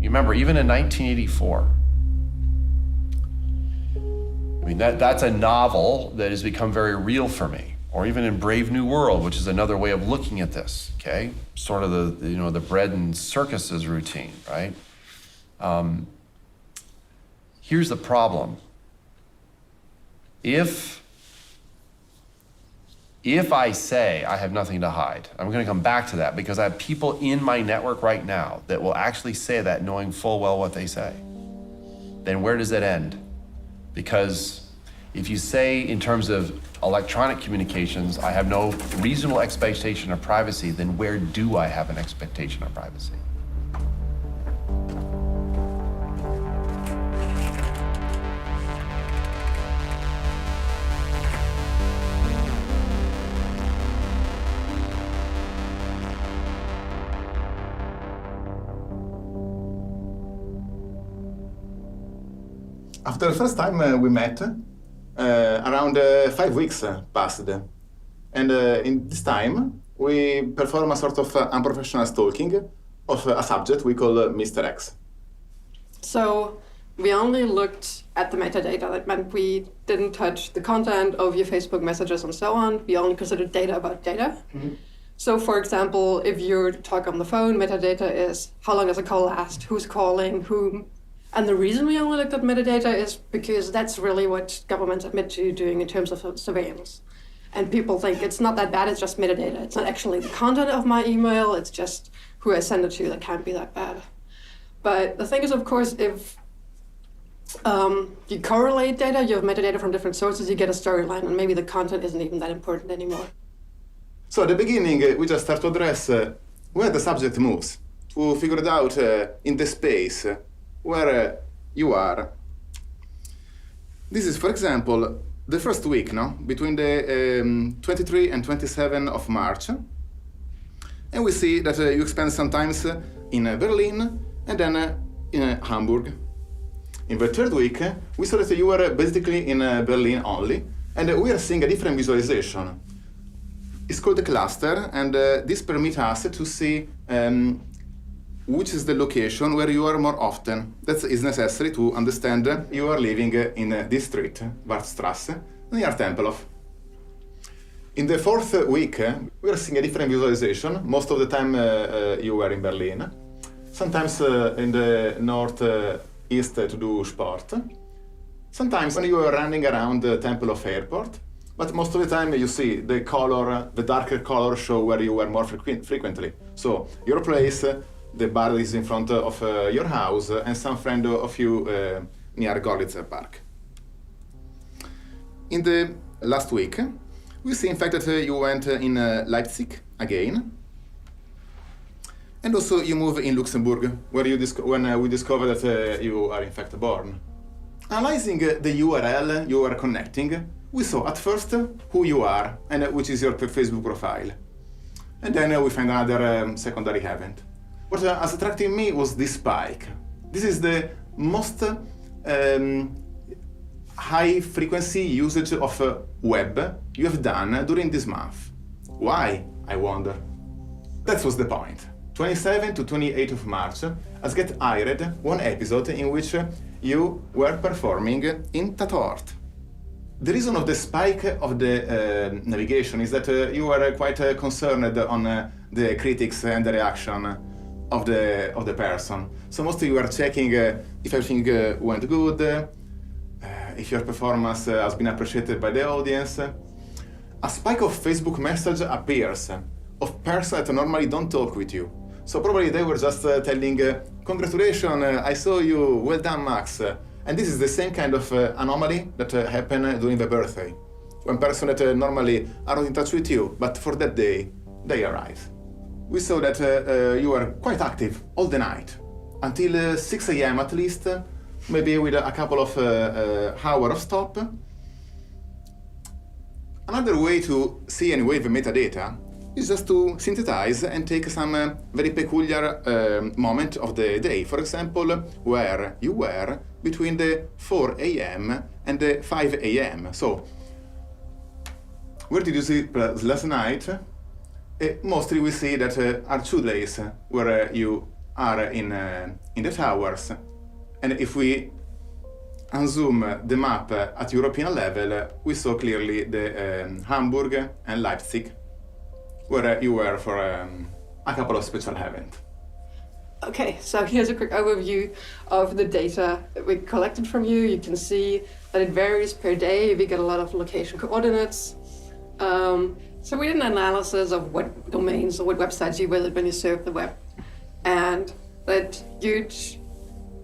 You remember, even in 1984, I mean, that's a novel that has become very real for me. Or even in Brave New World, which is another way of looking at this, okay? Sort of the bread and circuses routine, right? Here's the problem. If I say I have nothing to hide, I'm gonna come back to that because I have people in my network right now that will actually say that knowing full well what they say. Then where does it end? Because if you say in terms of electronic communications, I have no reasonable expectation of privacy, then where do I have an expectation of privacy? After the first time we met, around 5 weeks passed. And in this time, we perform a sort of unprofessional stalking of a subject we call Mr. X. So we only looked at the metadata. That meant we didn't touch the content of your Facebook messages and so on. We only considered data about data. Mm-hmm. So for example, if you talk on the phone, metadata is how long does a call last, who's calling, whom. And the reason we only looked at metadata is because that's really what governments admit to doing in terms of surveillance. And people think it's not that bad, it's just metadata. It's not actually the content of my email, it's just who I send it to that can't be that bad. But the thing is, of course, if you correlate data, you have metadata from different sources, you get a storyline, and maybe the content isn't even that important anymore. So at the beginning, we just start to address where the subject moves, to figure it out in the space where you are. This is, for example, the first week, no? Between the 23 and 27 of March. And we see that you spend some time in Berlin and then in Hamburg. In the third week, we saw that you were basically in Berlin only, and we are seeing a different visualization. It's called a cluster, and this permits us to see which is the location where you are more often. That is necessary to understand you are living in this street, Wartstrasse, near Tempelhof. In the fourth week, we are seeing a different visualization. Most of the time you were in Berlin. Sometimes in the northeast to do sport. Sometimes when you are running around the Tempelhof airport. But most of the time you see the color, the darker color show where you were more frequently. So your place, the bar is in front of your house, and some friend of you near Gorlitzer Park. In the last week, we see in fact that you went in Leipzig again, and also you move in Luxembourg, where when we discovered that you are in fact born. Analyzing the URL you are connecting, we saw at first who you are and which is your Facebook profile, and then we find another secondary event. What has attracted me was this spike. This is the most high frequency usage of web you have done during this month. Why, I wonder? That was the point. 27 to 28 of March has get aired one episode in which you were performing in Tatort. The reason of the spike of the navigation is that you were quite concerned on the critics and the reaction of the person. So mostly you were checking if everything went good, if your performance has been appreciated by the audience. A spike of Facebook message appears of persons that normally don't talk with you. So probably they were just telling, congratulations, I saw you, well done, Max. And this is the same kind of anomaly that happened during the birthday. When persons that normally are not in touch with you, but for that day, they arrive. We saw that you were quite active all the night, until 6 a.m. at least, maybe with a couple of hours of stop. Another way to see anyway the metadata is just to synthesize and take some very peculiar moment of the day. For example, where you were between the 4 a.m. and the 5 a.m. So, where did you sleep last night? Mostly we see that are 2 days where you are in the towers. And if we unzoom the map at European level, we saw clearly the Hamburg and Leipzig, where you were for a couple of special events. Okay, so here's a quick overview of the data that we collected from you. You can see that it varies per day. We get a lot of location coordinates. So we did an analysis of what domains or what websites you visit when you surf the web. And that huge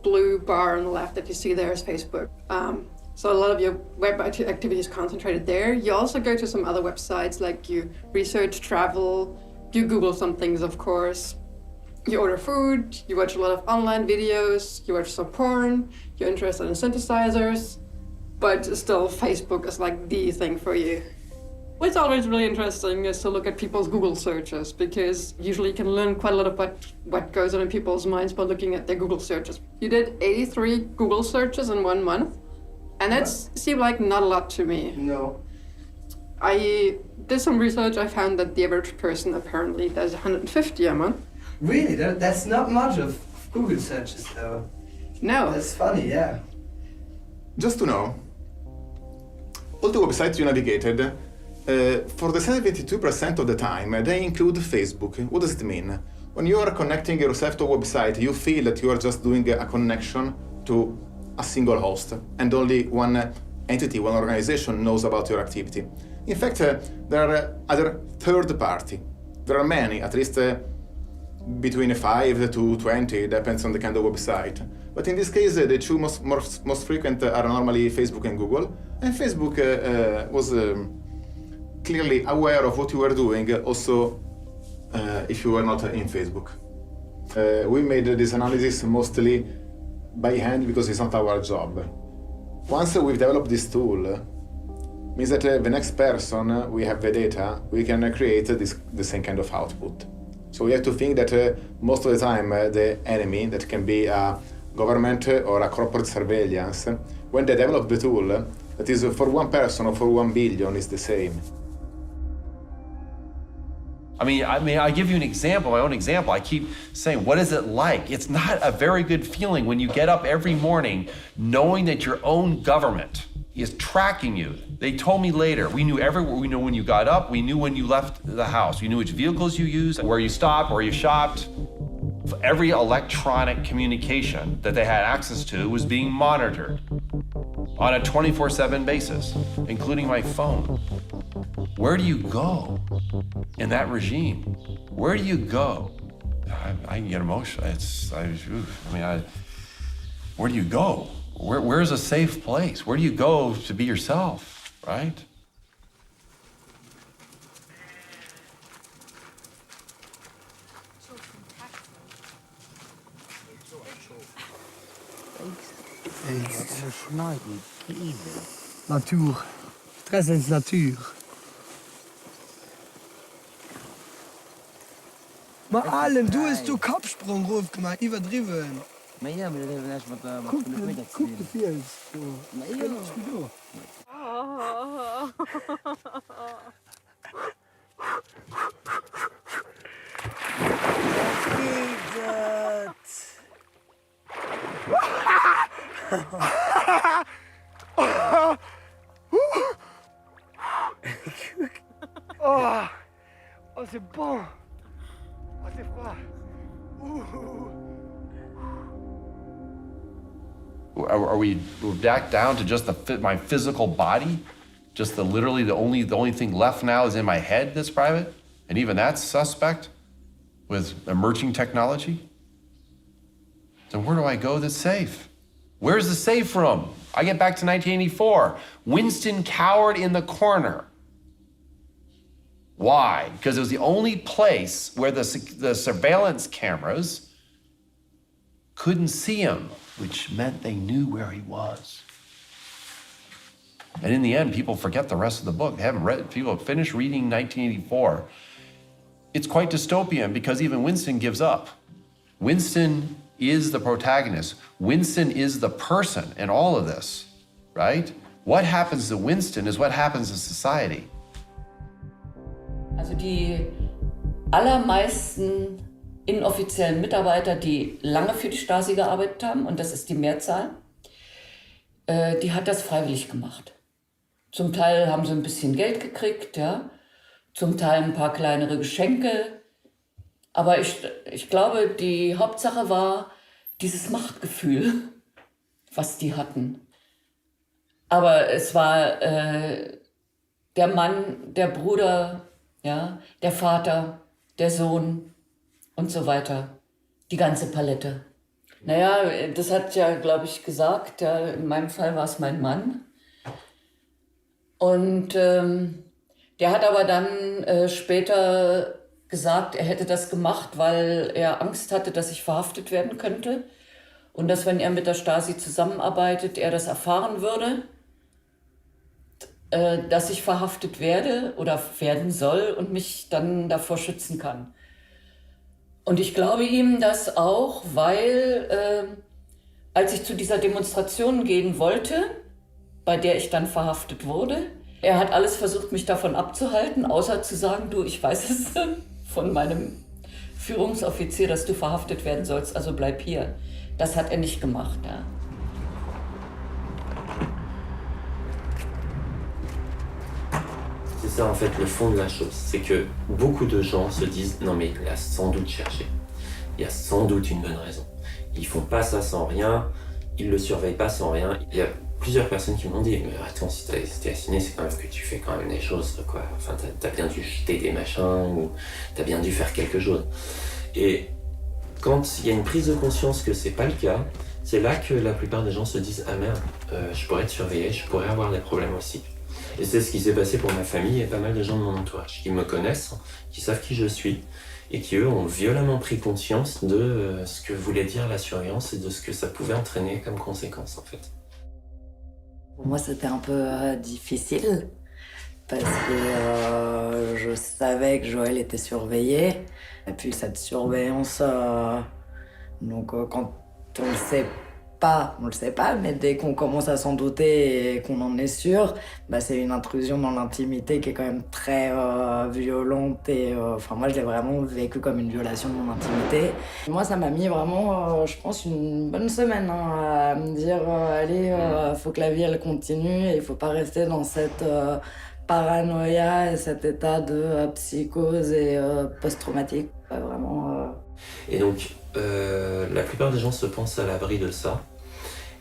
blue bar on the left that you see there is Facebook. So a lot of your web activity is concentrated there. You also go to some other websites, like you research travel, you Google some things, of course. You order food, you watch a lot of online videos, you watch some porn, you're interested in synthesizers, but still Facebook is like the thing for you. What's always really interesting is to look at people's Google searches, because usually you can learn quite a lot about what goes on in people's minds by looking at their Google searches. You did 83 Google searches in 1 month, and that seemed like not a lot to me. No. I did some research. I found that the average person apparently does 150 a month. Really? That's not much of Google searches, though. No. That's funny, yeah. Just to know, all the websites you navigated, for the 72% of the time, they include Facebook. What does it mean? When you are connecting yourself to a website, you feel that you are just doing a connection to a single host, and only one entity, one organization knows about your activity. In fact, there are other third party. There are many, at least between 5 to 20, depends on the kind of website. But in this case, the two most frequent are normally Facebook and Google. And Facebook was clearly aware of what you were doing, also if you were not in Facebook. We made this analysis mostly by hand because it's not our job. Once we've developed this tool, means that the next person, we have the data, we can create the same kind of output. So we have to think that most of the time the enemy, that can be a government or a corporate surveillance, when they develop the tool, that is for one person or for 1 billion is the same. I mean, I give you an example, my own example. I keep saying, what is it like? It's not a very good feeling when you get up every morning knowing that your own government is tracking you. They told me later, we knew everywhere. We knew when you got up, we knew when you left the house. We knew which vehicles you used, where you stopped, where you shopped. Every electronic communication that they had access to was being monitored on a 24/7 basis, including my phone. Where do you go in that regime? Where do you go? I can get emotional. Where do you go? Where's a safe place? Where do you go to be yourself, right? Natuur. Stress is natuur. Maar Allen, du hast du Kopfsprungruf gemacht, übertrieben. Maar ja, maar dat hebben we net met Guck de Films. Maar ja. Oh, c'est bon. Oh, c'est froid. Are we back down to just my physical body? Just literally the only thing left now is in my head that's private? And even that's suspect with emerging technology? Then where do I go that's safe? Where's the safe room? I get back to 1984. Winston cowered in the corner. Why? Because it was the only place where the surveillance cameras couldn't see him, which meant they knew where he was. And in the end, people forget the rest of the book. They haven't read, people have finished reading 1984. It's quite dystopian because even Winston gives up. Winston is the protagonist. Winston is the person in all of this, right? What happens to Winston is what happens to society. Also die allermeisten inoffiziellen Mitarbeiter, die lange für die Stasi gearbeitet haben, und das ist die Mehrzahl, die hat das freiwillig gemacht. Zum Teil haben sie ein bisschen Geld gekriegt, ja, zum Teil ein paar kleinere Geschenke. Aber ich glaube, die Hauptsache war dieses Machtgefühl, was die hatten. Aber es war der Mann, der Bruder, ja, der Vater, der Sohn und so weiter. Die ganze Palette. Naja, das hat ja, glaube ich, gesagt, ja, in meinem Fall war es mein Mann. Und der hat aber dann später gesagt, er hätte das gemacht, weil er Angst hatte, dass ich verhaftet werden könnte. Und dass, wenn er mit der Stasi zusammenarbeitet, er das erfahren würde, dass ich verhaftet werde oder werden soll und mich dann davor schützen kann. Und ich glaube ihm das auch, weil als ich zu dieser Demonstration gehen wollte, bei der ich dann verhaftet wurde, er hat alles versucht, mich davon abzuhalten, außer zu sagen, du, ich weiß es von meinem Führungsoffizier, dass du verhaftet werden sollst, also bleib hier. Das hat er nicht gemacht, ja. C'est ça en fait le fond de la chose, c'est que beaucoup de gens se disent non mais il a sans doute cherché, il y a sans doute une bonne raison. Ils font pas ça sans rien, ils le surveillent pas sans rien. Il y a plusieurs personnes qui m'ont dit mais attends, si t'es assigné, c'est quand même que tu fais quand même des choses quoi. Enfin t'as bien dû jeter des machins ou t'as bien dû faire quelque chose. Et quand il y a une prise de conscience que c'est pas le cas, c'est là que la plupart des gens se disent ah merde, je pourrais être surveillé, je pourrais avoir des problèmes aussi. Et c'est ce qui s'est passé pour ma famille et pas mal de gens de mon entourage qui me connaissent, qui savent qui je suis et qui eux ont violemment pris conscience de ce que voulait dire la surveillance et de ce que ça pouvait entraîner comme conséquence en fait. Pour moi c'était un peu difficile parce que je savais que Joël était surveillé et puis cette surveillance, donc quand on le sait pas, mais dès qu'on commence à s'en douter et qu'on en est sûr, bah c'est une intrusion dans l'intimité qui est quand même très violente et enfin moi je l'ai vraiment vécu comme une violation de mon intimité. Moi ça m'a mis vraiment, je pense, une bonne semaine à me dire allez, faut que la vie elle continue et il faut pas rester dans cette paranoïa et cet état de psychose et post-traumatique. Vraiment. Et donc la plupart des gens se pensent à l'abri de ça.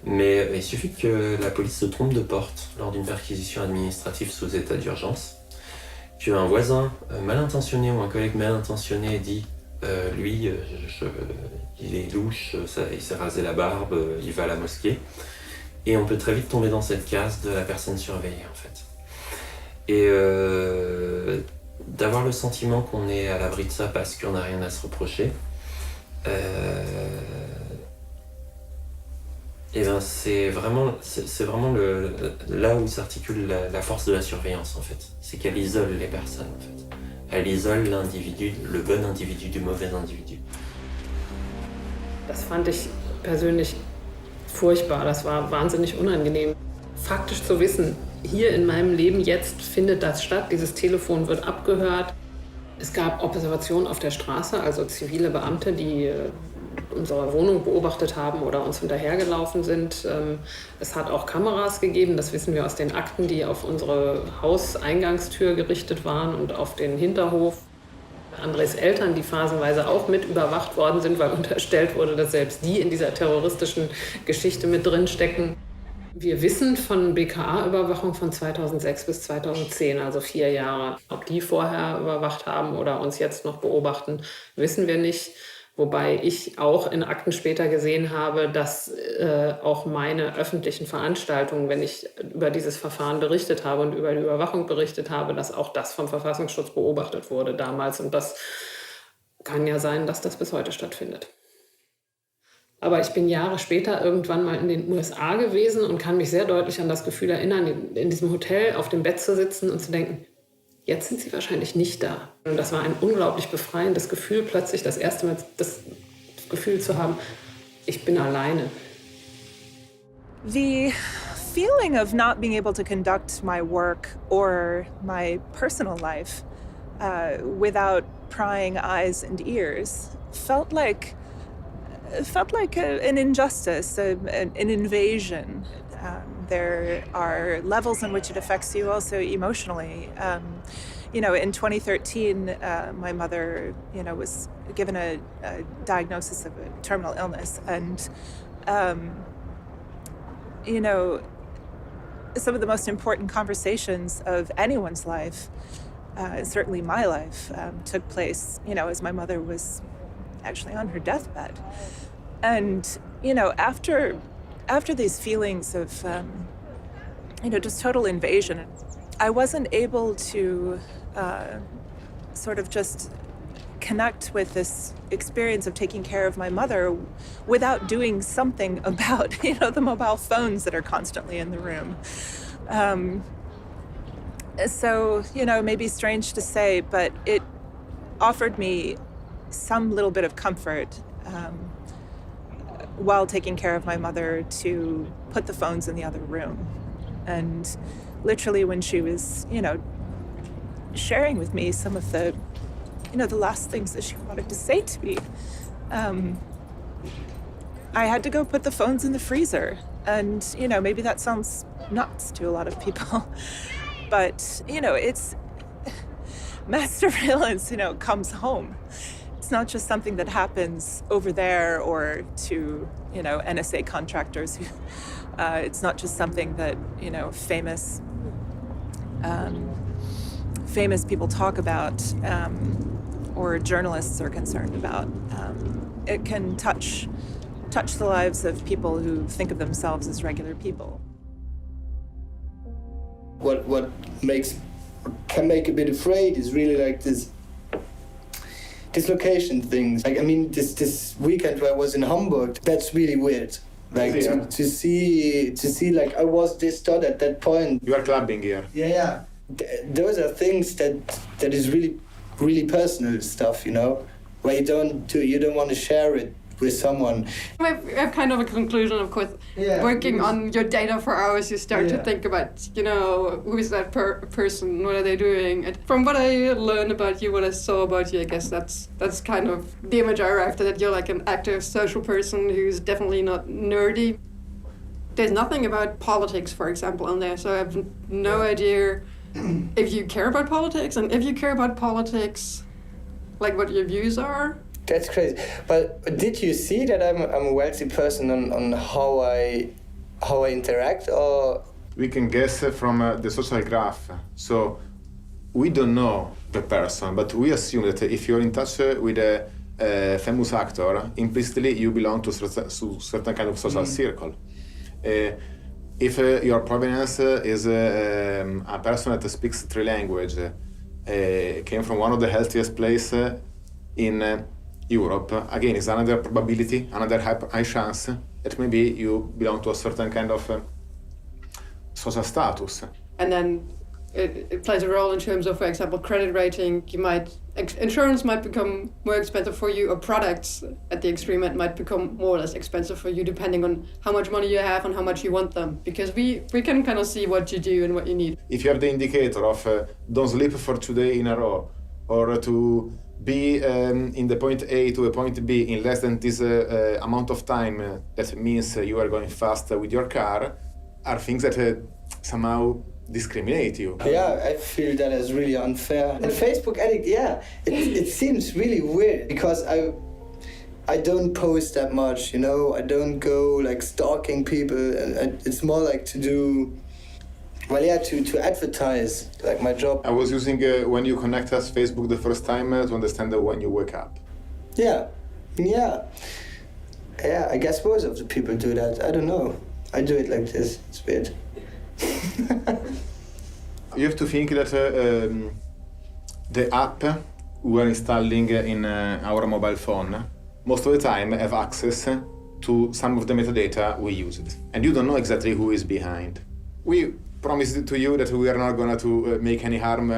Mais il suffit que la police se trompe de porte lors d'une perquisition administrative sous état d'urgence, qu'un voisin mal intentionné ou un collègue mal intentionné dit lui, il est louche, il s'est rasé la barbe, il va à la mosquée, et on peut très vite tomber dans cette case de la personne surveillée en fait. Et d'avoir le sentiment qu'on est à l'abri de ça parce qu'on n'a rien à se reprocher, et ben c'est vraiment là où s'articule la force de la surveillance en fait. C'est qu'elle isole les personnes en fait. Elle isole l'individu, le bon individu du mauvais individu. Das fand ich persönlich furchtbar, das war wahnsinnig unangenehm. Faktisch zu wissen, hier in meinem Leben jetzt findet das statt, dieses Telefon wird abgehört. Es gab Observationen auf der Straße, also zivile Beamte, die unsere Wohnung beobachtet haben oder uns hinterhergelaufen sind. Es hat auch Kameras gegeben, das wissen wir aus den Akten, die auf unsere Hauseingangstür gerichtet waren und auf den Hinterhof. Andres Eltern, die phasenweise auch mit überwacht worden sind, weil unterstellt wurde, dass selbst die in dieser terroristischen Geschichte mit drin stecken. Wir wissen von BKA-Überwachung von 2006 bis 2010, also 4 Jahre. Ob die vorher überwacht haben oder uns jetzt noch beobachten, wissen wir nicht. Wobei ich auch in Akten später gesehen habe, dass auch meine öffentlichen Veranstaltungen, wenn ich über dieses Verfahren berichtet habe und über die Überwachung berichtet habe, dass auch das vom Verfassungsschutz beobachtet wurde damals. Und das kann ja sein, dass das bis heute stattfindet. Aber ich bin Jahre später irgendwann mal in den USA gewesen und kann mich sehr deutlich an das Gefühl erinnern, in diesem Hotel auf dem Bett zu sitzen und zu denken, jetzt sind sie wahrscheinlich nicht da. Und das war ein unglaublich befreiendes Gefühl, plötzlich das erste Mal das Gefühl zu haben, ich bin alleine. The feeling of not being able to conduct my work or my personal life without prying eyes and ears felt like an injustice, an invasion. There are levels in which it affects you also emotionally. In 2013, my mother, was given a diagnosis of a terminal illness, and some of the most important conversations of anyone's life, certainly my life, took place, as my mother was actually on her deathbed. And, after these feelings of, just total invasion, I wasn't able to sort of just connect with this experience of taking care of my mother without doing something about, the mobile phones that are constantly in the room. So, maybe strange to say, but it offered me some little bit of comfort while taking care of my mother to put the phones in the other room. And literally when she was, sharing with me some of the, the last things that she wanted to say to me, I had to go put the phones in the freezer. And, maybe that sounds nuts to a lot of people, but, it's mass surveillance, comes home. It's not just something that happens over there or to, NSA contractors. It's not just something that, famous people talk about or journalists are concerned about. It can touch the lives of people who think of themselves as regular people. What can make a bit afraid is really like this dislocation things. Like, this weekend where I was in Hamburg, that's really weird. Like to see like I was this dot at that point. You are clubbing here. Yeah. Those are things that is really, really personal stuff, where you don't want to share it with someone. I have kind of a conclusion, of course. Yeah. Working on your data for hours, you start to think about, who is that person, what are they doing? And from what I learned about you, what I saw about you, I guess that's kind of the image I arrived at, that you're like an active social person who's definitely not nerdy. There's nothing about politics, for example, on there, so I have no idea if you care about politics, and if you care about politics, like what your views are. That's crazy. But did you see that I'm a wealthy person on how I interact, or? We can guess from the social graph. So we don't know the person, but we assume that if you're in touch with a famous actor, implicitly you belong to certain kind of social circle. If your provenance is a person that speaks 3 languages, came from one of the healthiest places in Europe, again, is another probability, another high chance that maybe you belong to a certain kind of social status. And then it plays a role in terms of, for example, credit rating. Insurance might become more expensive for you, or products at the extreme end might become more or less expensive for you, depending on how much money you have and how much you want them. Because we can kind of see what you do and what you need. If you have the indicator of don't sleep for 2 days in a row, or to be in the point A to a point B in less than this amount of time, that means you are going fast with your car, are things that somehow discriminate you. Yeah, I feel that is really unfair. And Facebook Addict, yeah, it seems really weird because I don't post that much, you know. I don't go like stalking people, and it's more like to do, well, yeah, to advertise like my job. I was using when you connect us Facebook the first time to understand when you wake up. Yeah, I guess most of the people do that. I don't know. I do it like this. It's weird. You have to think that the app we are installing in our mobile phone, most of the time have access to some of the metadata we used. And you don't know exactly who is behind. We promised to you that we are not going to make any harm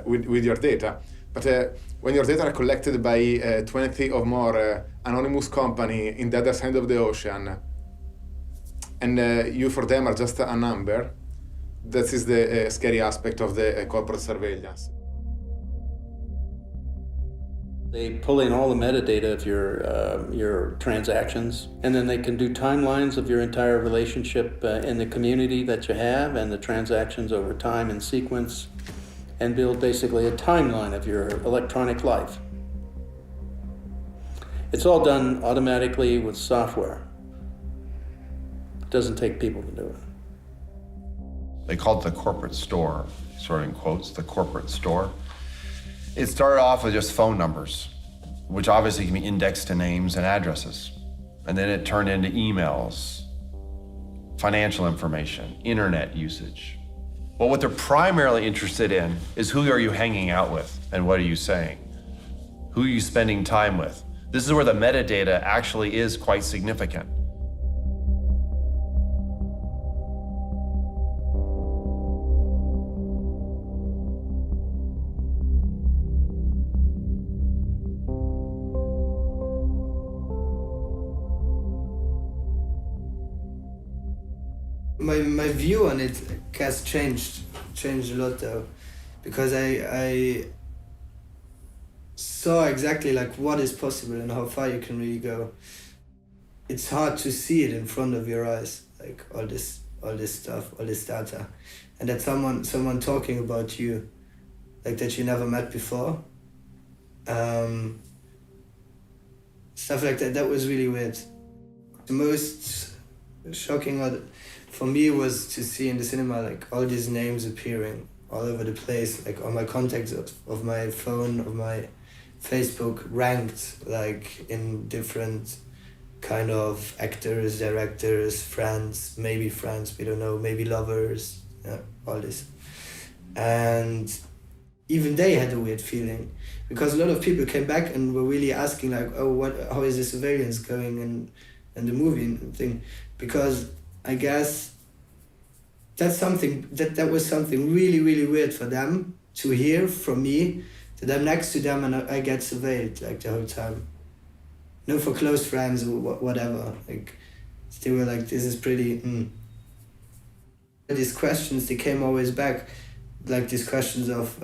with your data. But when your data are collected by 20 or more anonymous company in the other side of the ocean, and you for them are just a number, that is the scary aspect of the corporate surveillance. They pull in all the metadata of your transactions, and then they can do timelines of your entire relationship in the community that you have and the transactions over time in sequence, and build basically a timeline of your electronic life. It's all done automatically with software. It doesn't take people to do it. They called it the corporate store, sort of in quotes, the corporate store. It started off with just phone numbers, which obviously can be indexed to names and addresses. And then it turned into emails, financial information, internet usage. Well, what they're primarily interested in is who are you hanging out with and what are you saying? Who are you spending time with? This is where the metadata actually is quite significant. My view on it has changed a lot though, because I saw exactly like what is possible and how far you can really go. It's hard to see it in front of your eyes, like all this stuff, all this data, and that someone talking about you, like that you never met before. Stuff like that. That was really weird. The most shocking for me was to see in the cinema like all these names appearing all over the place, like all my contacts of my phone, of my Facebook ranked like in different kind of actors, directors, friends, maybe friends, we don't know, maybe lovers, yeah, all this. And even they had a weird feeling because a lot of people came back and were really asking like, oh, how is the surveillance going and the movie thing, because I guess that's something that was something really, really weird for them to hear from me, that I'm next to them and I get surveilled like the whole time. No, for close friends or whatever. Like they were like, this is pretty. These questions, they came always back, like these questions of,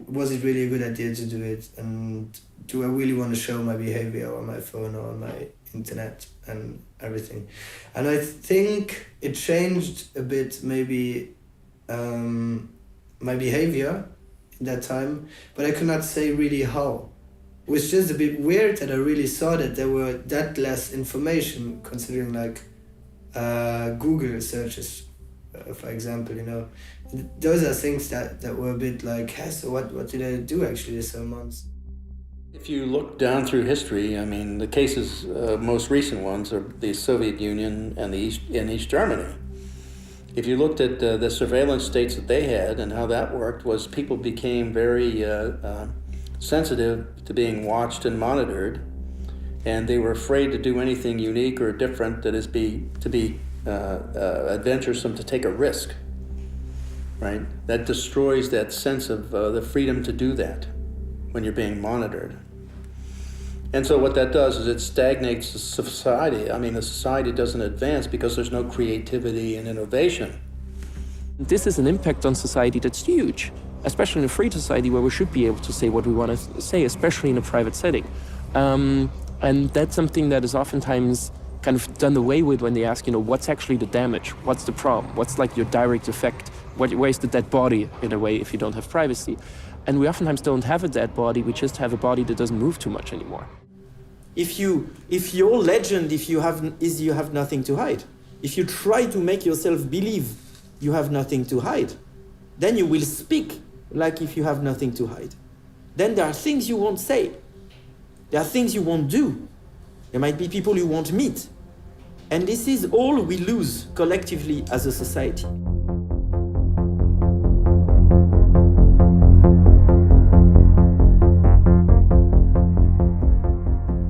was it really a good idea to do it, and do I really want to show my behavior on my phone or on my internet and everything. And I think it changed a bit maybe my behavior in that time, but I could not say really how. It was just a bit weird that I really saw that there were that less information, considering like Google searches, for example, you know. Those are things that were a bit like, hey, so what did I do actually this whole month? If you look down through history, I mean, the cases, most recent ones are the Soviet Union and East Germany. If you looked at the surveillance states that they had and how that worked, was people became very sensitive to being watched and monitored, and they were afraid to do anything unique or different that is adventuresome, to take a risk, right? That destroys that sense of the freedom to do that when you're being monitored. And so what that does is it stagnates the society. I mean, the society doesn't advance because there's no creativity and innovation. This is an impact on society that's huge, especially in a free society where we should be able to say what we want to say, especially in a private setting. And that's something that is oftentimes kind of done away with when they ask, you know, what's actually the damage? What's the problem? What's like your direct effect Where is the dead body, in a way, if you don't have privacy? And we oftentimes don't have a dead body, we just have a body that doesn't move too much anymore. If your legend, you have nothing to hide, if you try to make yourself believe you have nothing to hide, then you will speak like if you have nothing to hide. Then there are things you won't say. There are things you won't do. There might be people you won't meet. And this is all we lose collectively as a society.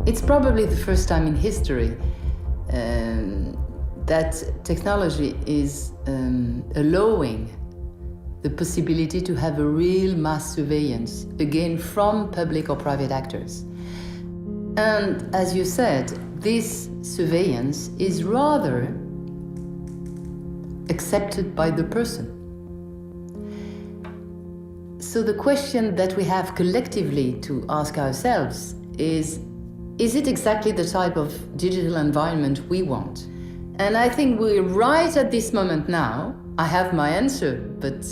It's probably the first time in history that technology is allowing the possibility to have a real mass surveillance, again, from public or private actors. And as you said, this surveillance is rather accepted by the person. So the question that we have collectively to ask ourselves is it exactly the type of digital environment we want? And I think we're right at this moment now. I have my answer, but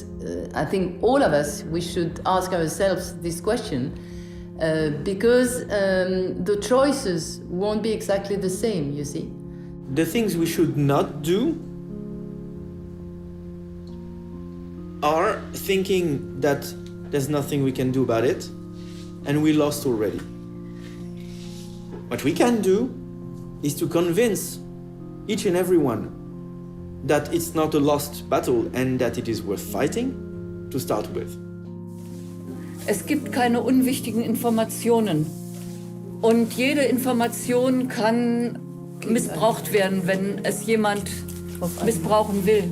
I think all of us, we should ask ourselves this question because the choices won't be exactly the same, you see. The things we should not do are thinking that there's nothing we can do about it and we lost already. What we can do is to convince each and every one that it's not a lost battle and that it is worth fighting to start with. Es gibt keine unwichtigen Informationen. Und jede Information kann missbraucht werden, wenn es jemand missbrauchen will.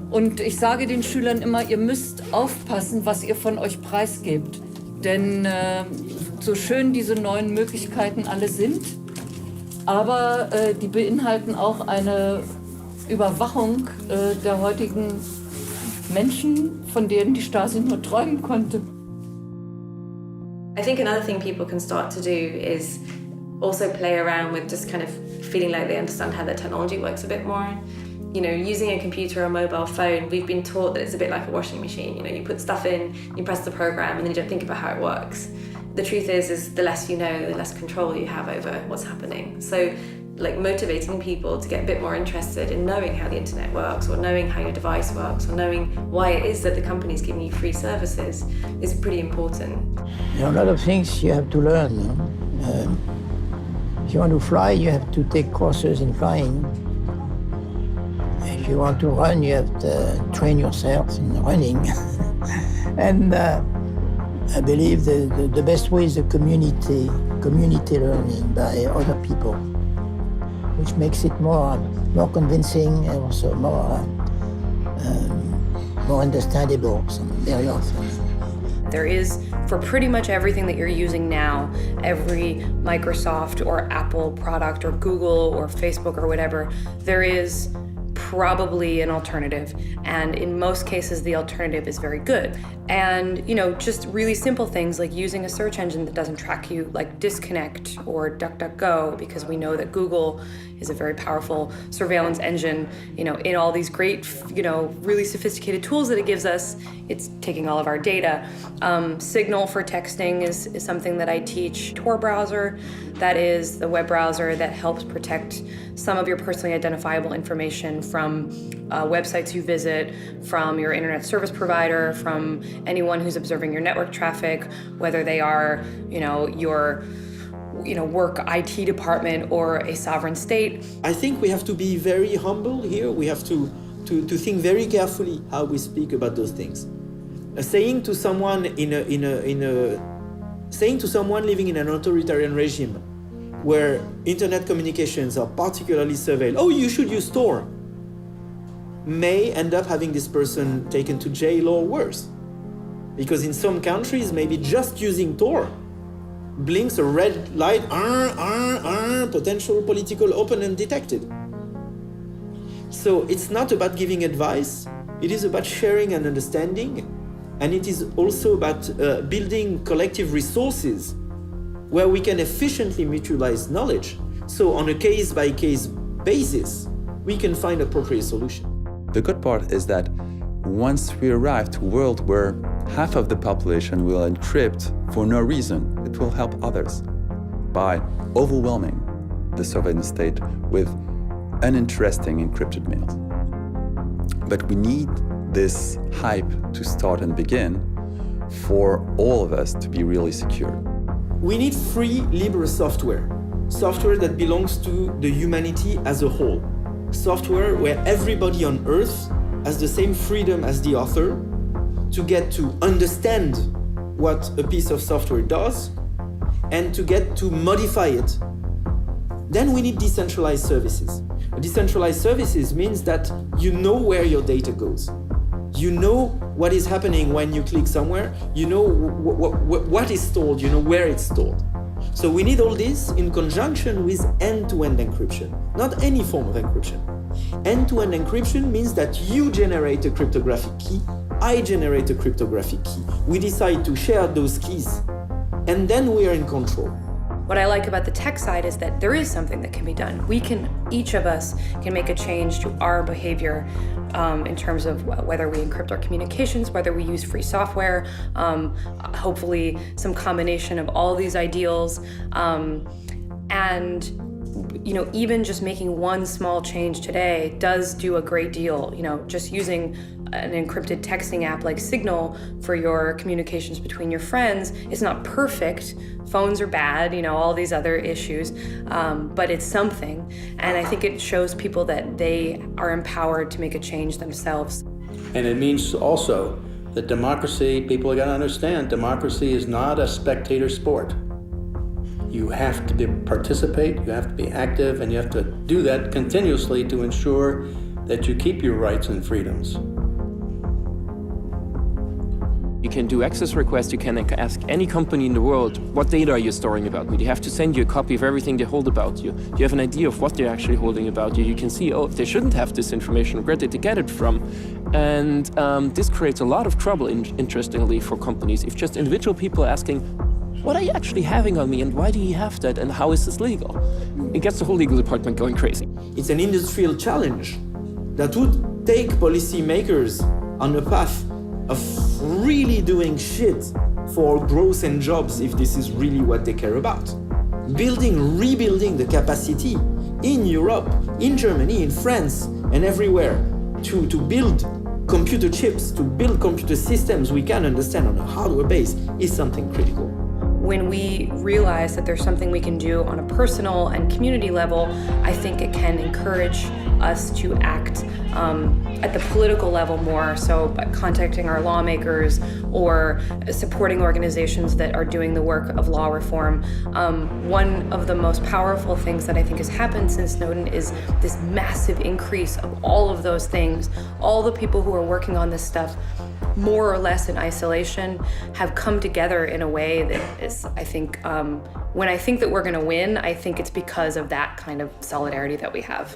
Und ich sage den Schülern immer, ihr müsst aufpassen, was ihr von euch preisgebt. Denn so schön diese neuen Möglichkeiten alle sind, aber die beinhalten auch eine Überwachung der heutigen Menschen, von denen die Stasi nur träumen konnte. I think another thing people can start to do is also play around with just kind of feeling like they understand how the technology works a bit more. You know, using a computer or a mobile phone, we've been taught that it's a bit like a washing machine. You know, you put stuff in, you press the program, and then you don't think about how it works. The truth is the less you know, the less control you have over what's happening. So, like motivating people to get a bit more interested in knowing how the internet works, or knowing how your device works, or knowing why it is that the company's giving you free services is pretty important. There are a lot of things you have to learn. If you want to fly, you have to take courses in flying. If you want to run, you have to train yourself in running. And I believe the best way is the community learning by other people, which makes it more convincing and also more understandable very often. There is, for pretty much everything that you're using now, every Microsoft or Apple product or Google or Facebook or whatever, there is probably an alternative. And in most cases, the alternative is very good. And, you know, just really simple things like using a search engine that doesn't track you, like Disconnect or DuckDuckGo, because we know that Google is a very powerful surveillance engine, you know, in all these great, you know, really sophisticated tools that it gives us. It's taking all of our data. Signal for texting is something that I teach. Tor browser, that is the web browser that helps protect some of your personally identifiable information from websites you visit, from your internet service provider, from anyone who's observing your network traffic, whether they are, you know, your work IT department or a sovereign state. I think we have to be very humble here. We have to think very carefully how we speak about those things. Saying to someone saying to someone living in an authoritarian regime where internet communications are particularly surveilled, oh, you should use Tor, may end up having this person taken to jail or worse. Because in some countries, maybe just using Tor blinks a red light, potential political opponent detected. So it's not about giving advice, it is about sharing and understanding, and it is also about building collective resources where we can efficiently mutualize knowledge. So on a case-by-case basis, we can find appropriate solutions. The good part is that once we arrive to a world where half of the population will encrypt for no reason, it will help others by overwhelming the surveillance state with uninteresting encrypted mails. But we need this hype to start and begin for all of us to be really secure. We need free, libre software. Software that belongs to the humanity as a whole. Software where everybody on Earth has the same freedom as the author to get to understand what a piece of software does and to get to modify it. Then we need decentralized services. Decentralized services means that you know where your data goes. You know what is happening when you click somewhere. You know what is stored, you know where it's stored. So we need all this in conjunction with end-to-end encryption, not any form of encryption. End-to-end encryption means that you generate a cryptographic key, I generate a cryptographic key. We decide to share those keys, and then we are in control. What I like about the tech side is that there is something that can be done. Each of us can make a change to our behavior in terms of whether we encrypt our communications, whether we use free software, hopefully some combination of all these ideals. And even just making one small change today does do a great deal. Just using an encrypted texting app like Signal for your communications between your friends is not perfect. Phones are bad, all these other issues, but it's something. And I think it shows people that they are empowered to make a change themselves. And it means also that democracy, people got to understand, democracy is not a spectator sport. You have to participate, you have to be active, and you have to do that continuously to ensure that you keep your rights and freedoms. You can do access requests, you can ask any company in the world, what data are you storing about me? They have to send you a copy of everything they hold about you. You have an idea of what they're actually holding about you. You can see, oh, they shouldn't have this information, where did they get it from? And this creates a lot of trouble, interestingly, for companies. If just individual people are asking, what are you actually having on me and why do you have that and how is this legal? It gets the whole legal department going crazy. It's an industrial challenge that would take policymakers on a path of really doing shit for growth and jobs if this is really what they care about. Rebuilding the capacity in Europe, in Germany, in France, and everywhere to build computer chips, to build computer systems we can understand on a hardware base is something critical. When we realize that there's something we can do on a personal and community level, I think it can encourage us to act at the political level more, so by contacting our lawmakers or supporting organizations that are doing the work of law reform. One of the most powerful things that I think has happened since Snowden is this massive increase of all of those things. All the people who are working on this stuff, more or less in isolation, have come together in a way that is, I think, when I think that we're gonna win, I think it's because of that kind of solidarity that we have.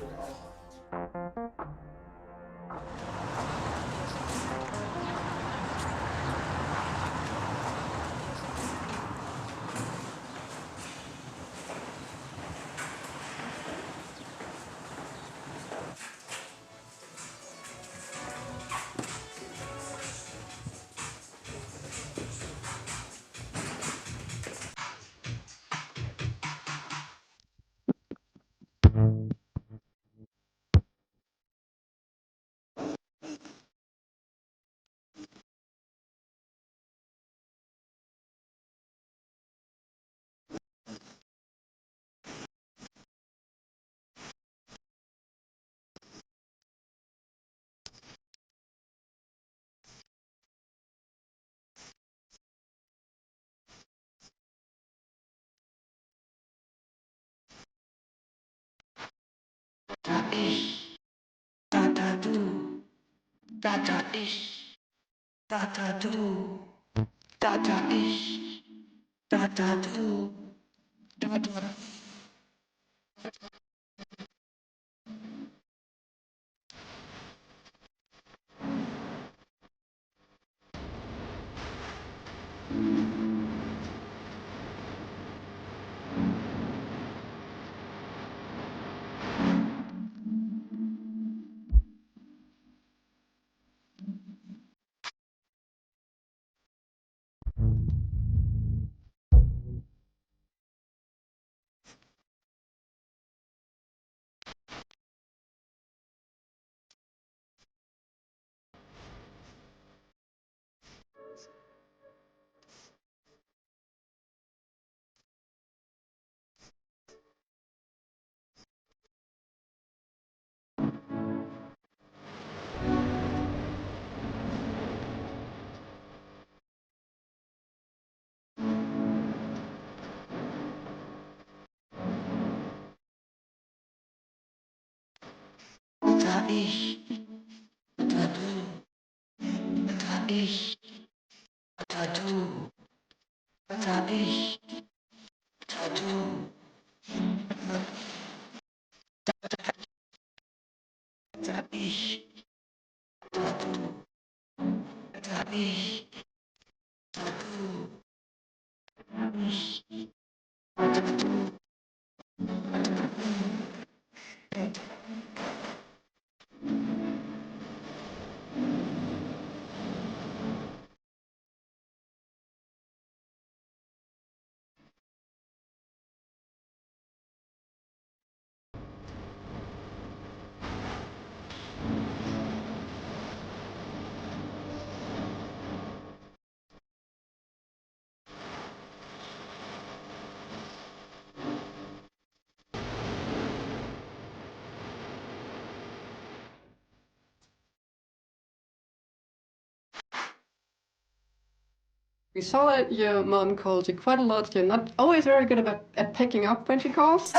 We saw that your mom calls you quite a lot. You're not always very good at picking up when she calls.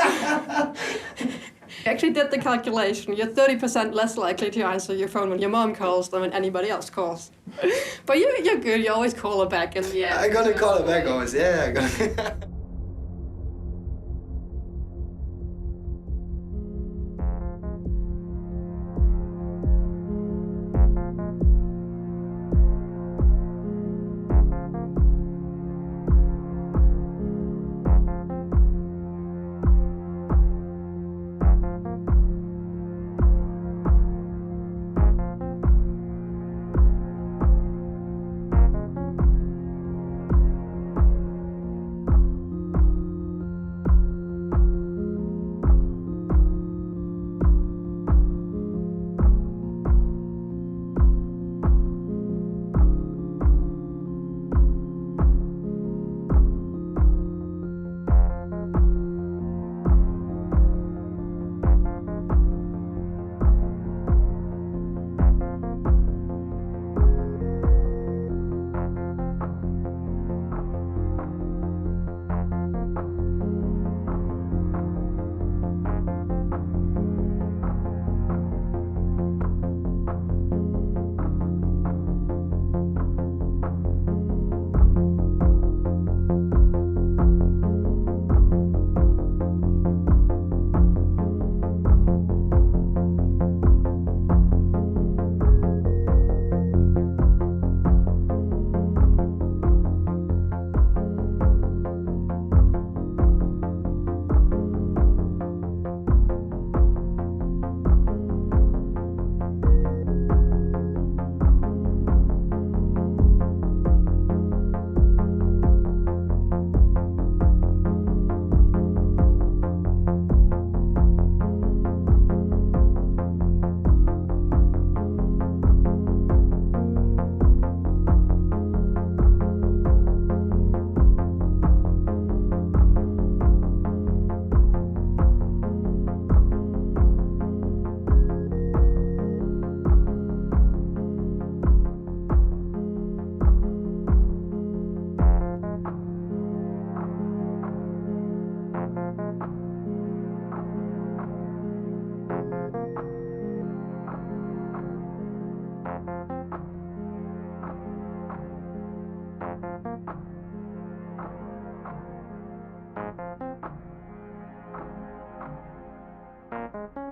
Actually did the calculation. You're 30% less likely to answer your phone when your mom calls than when anybody else calls. But you're good. You always call her back in the end. I gotta call her back always. Yeah, I gotta. Thank you.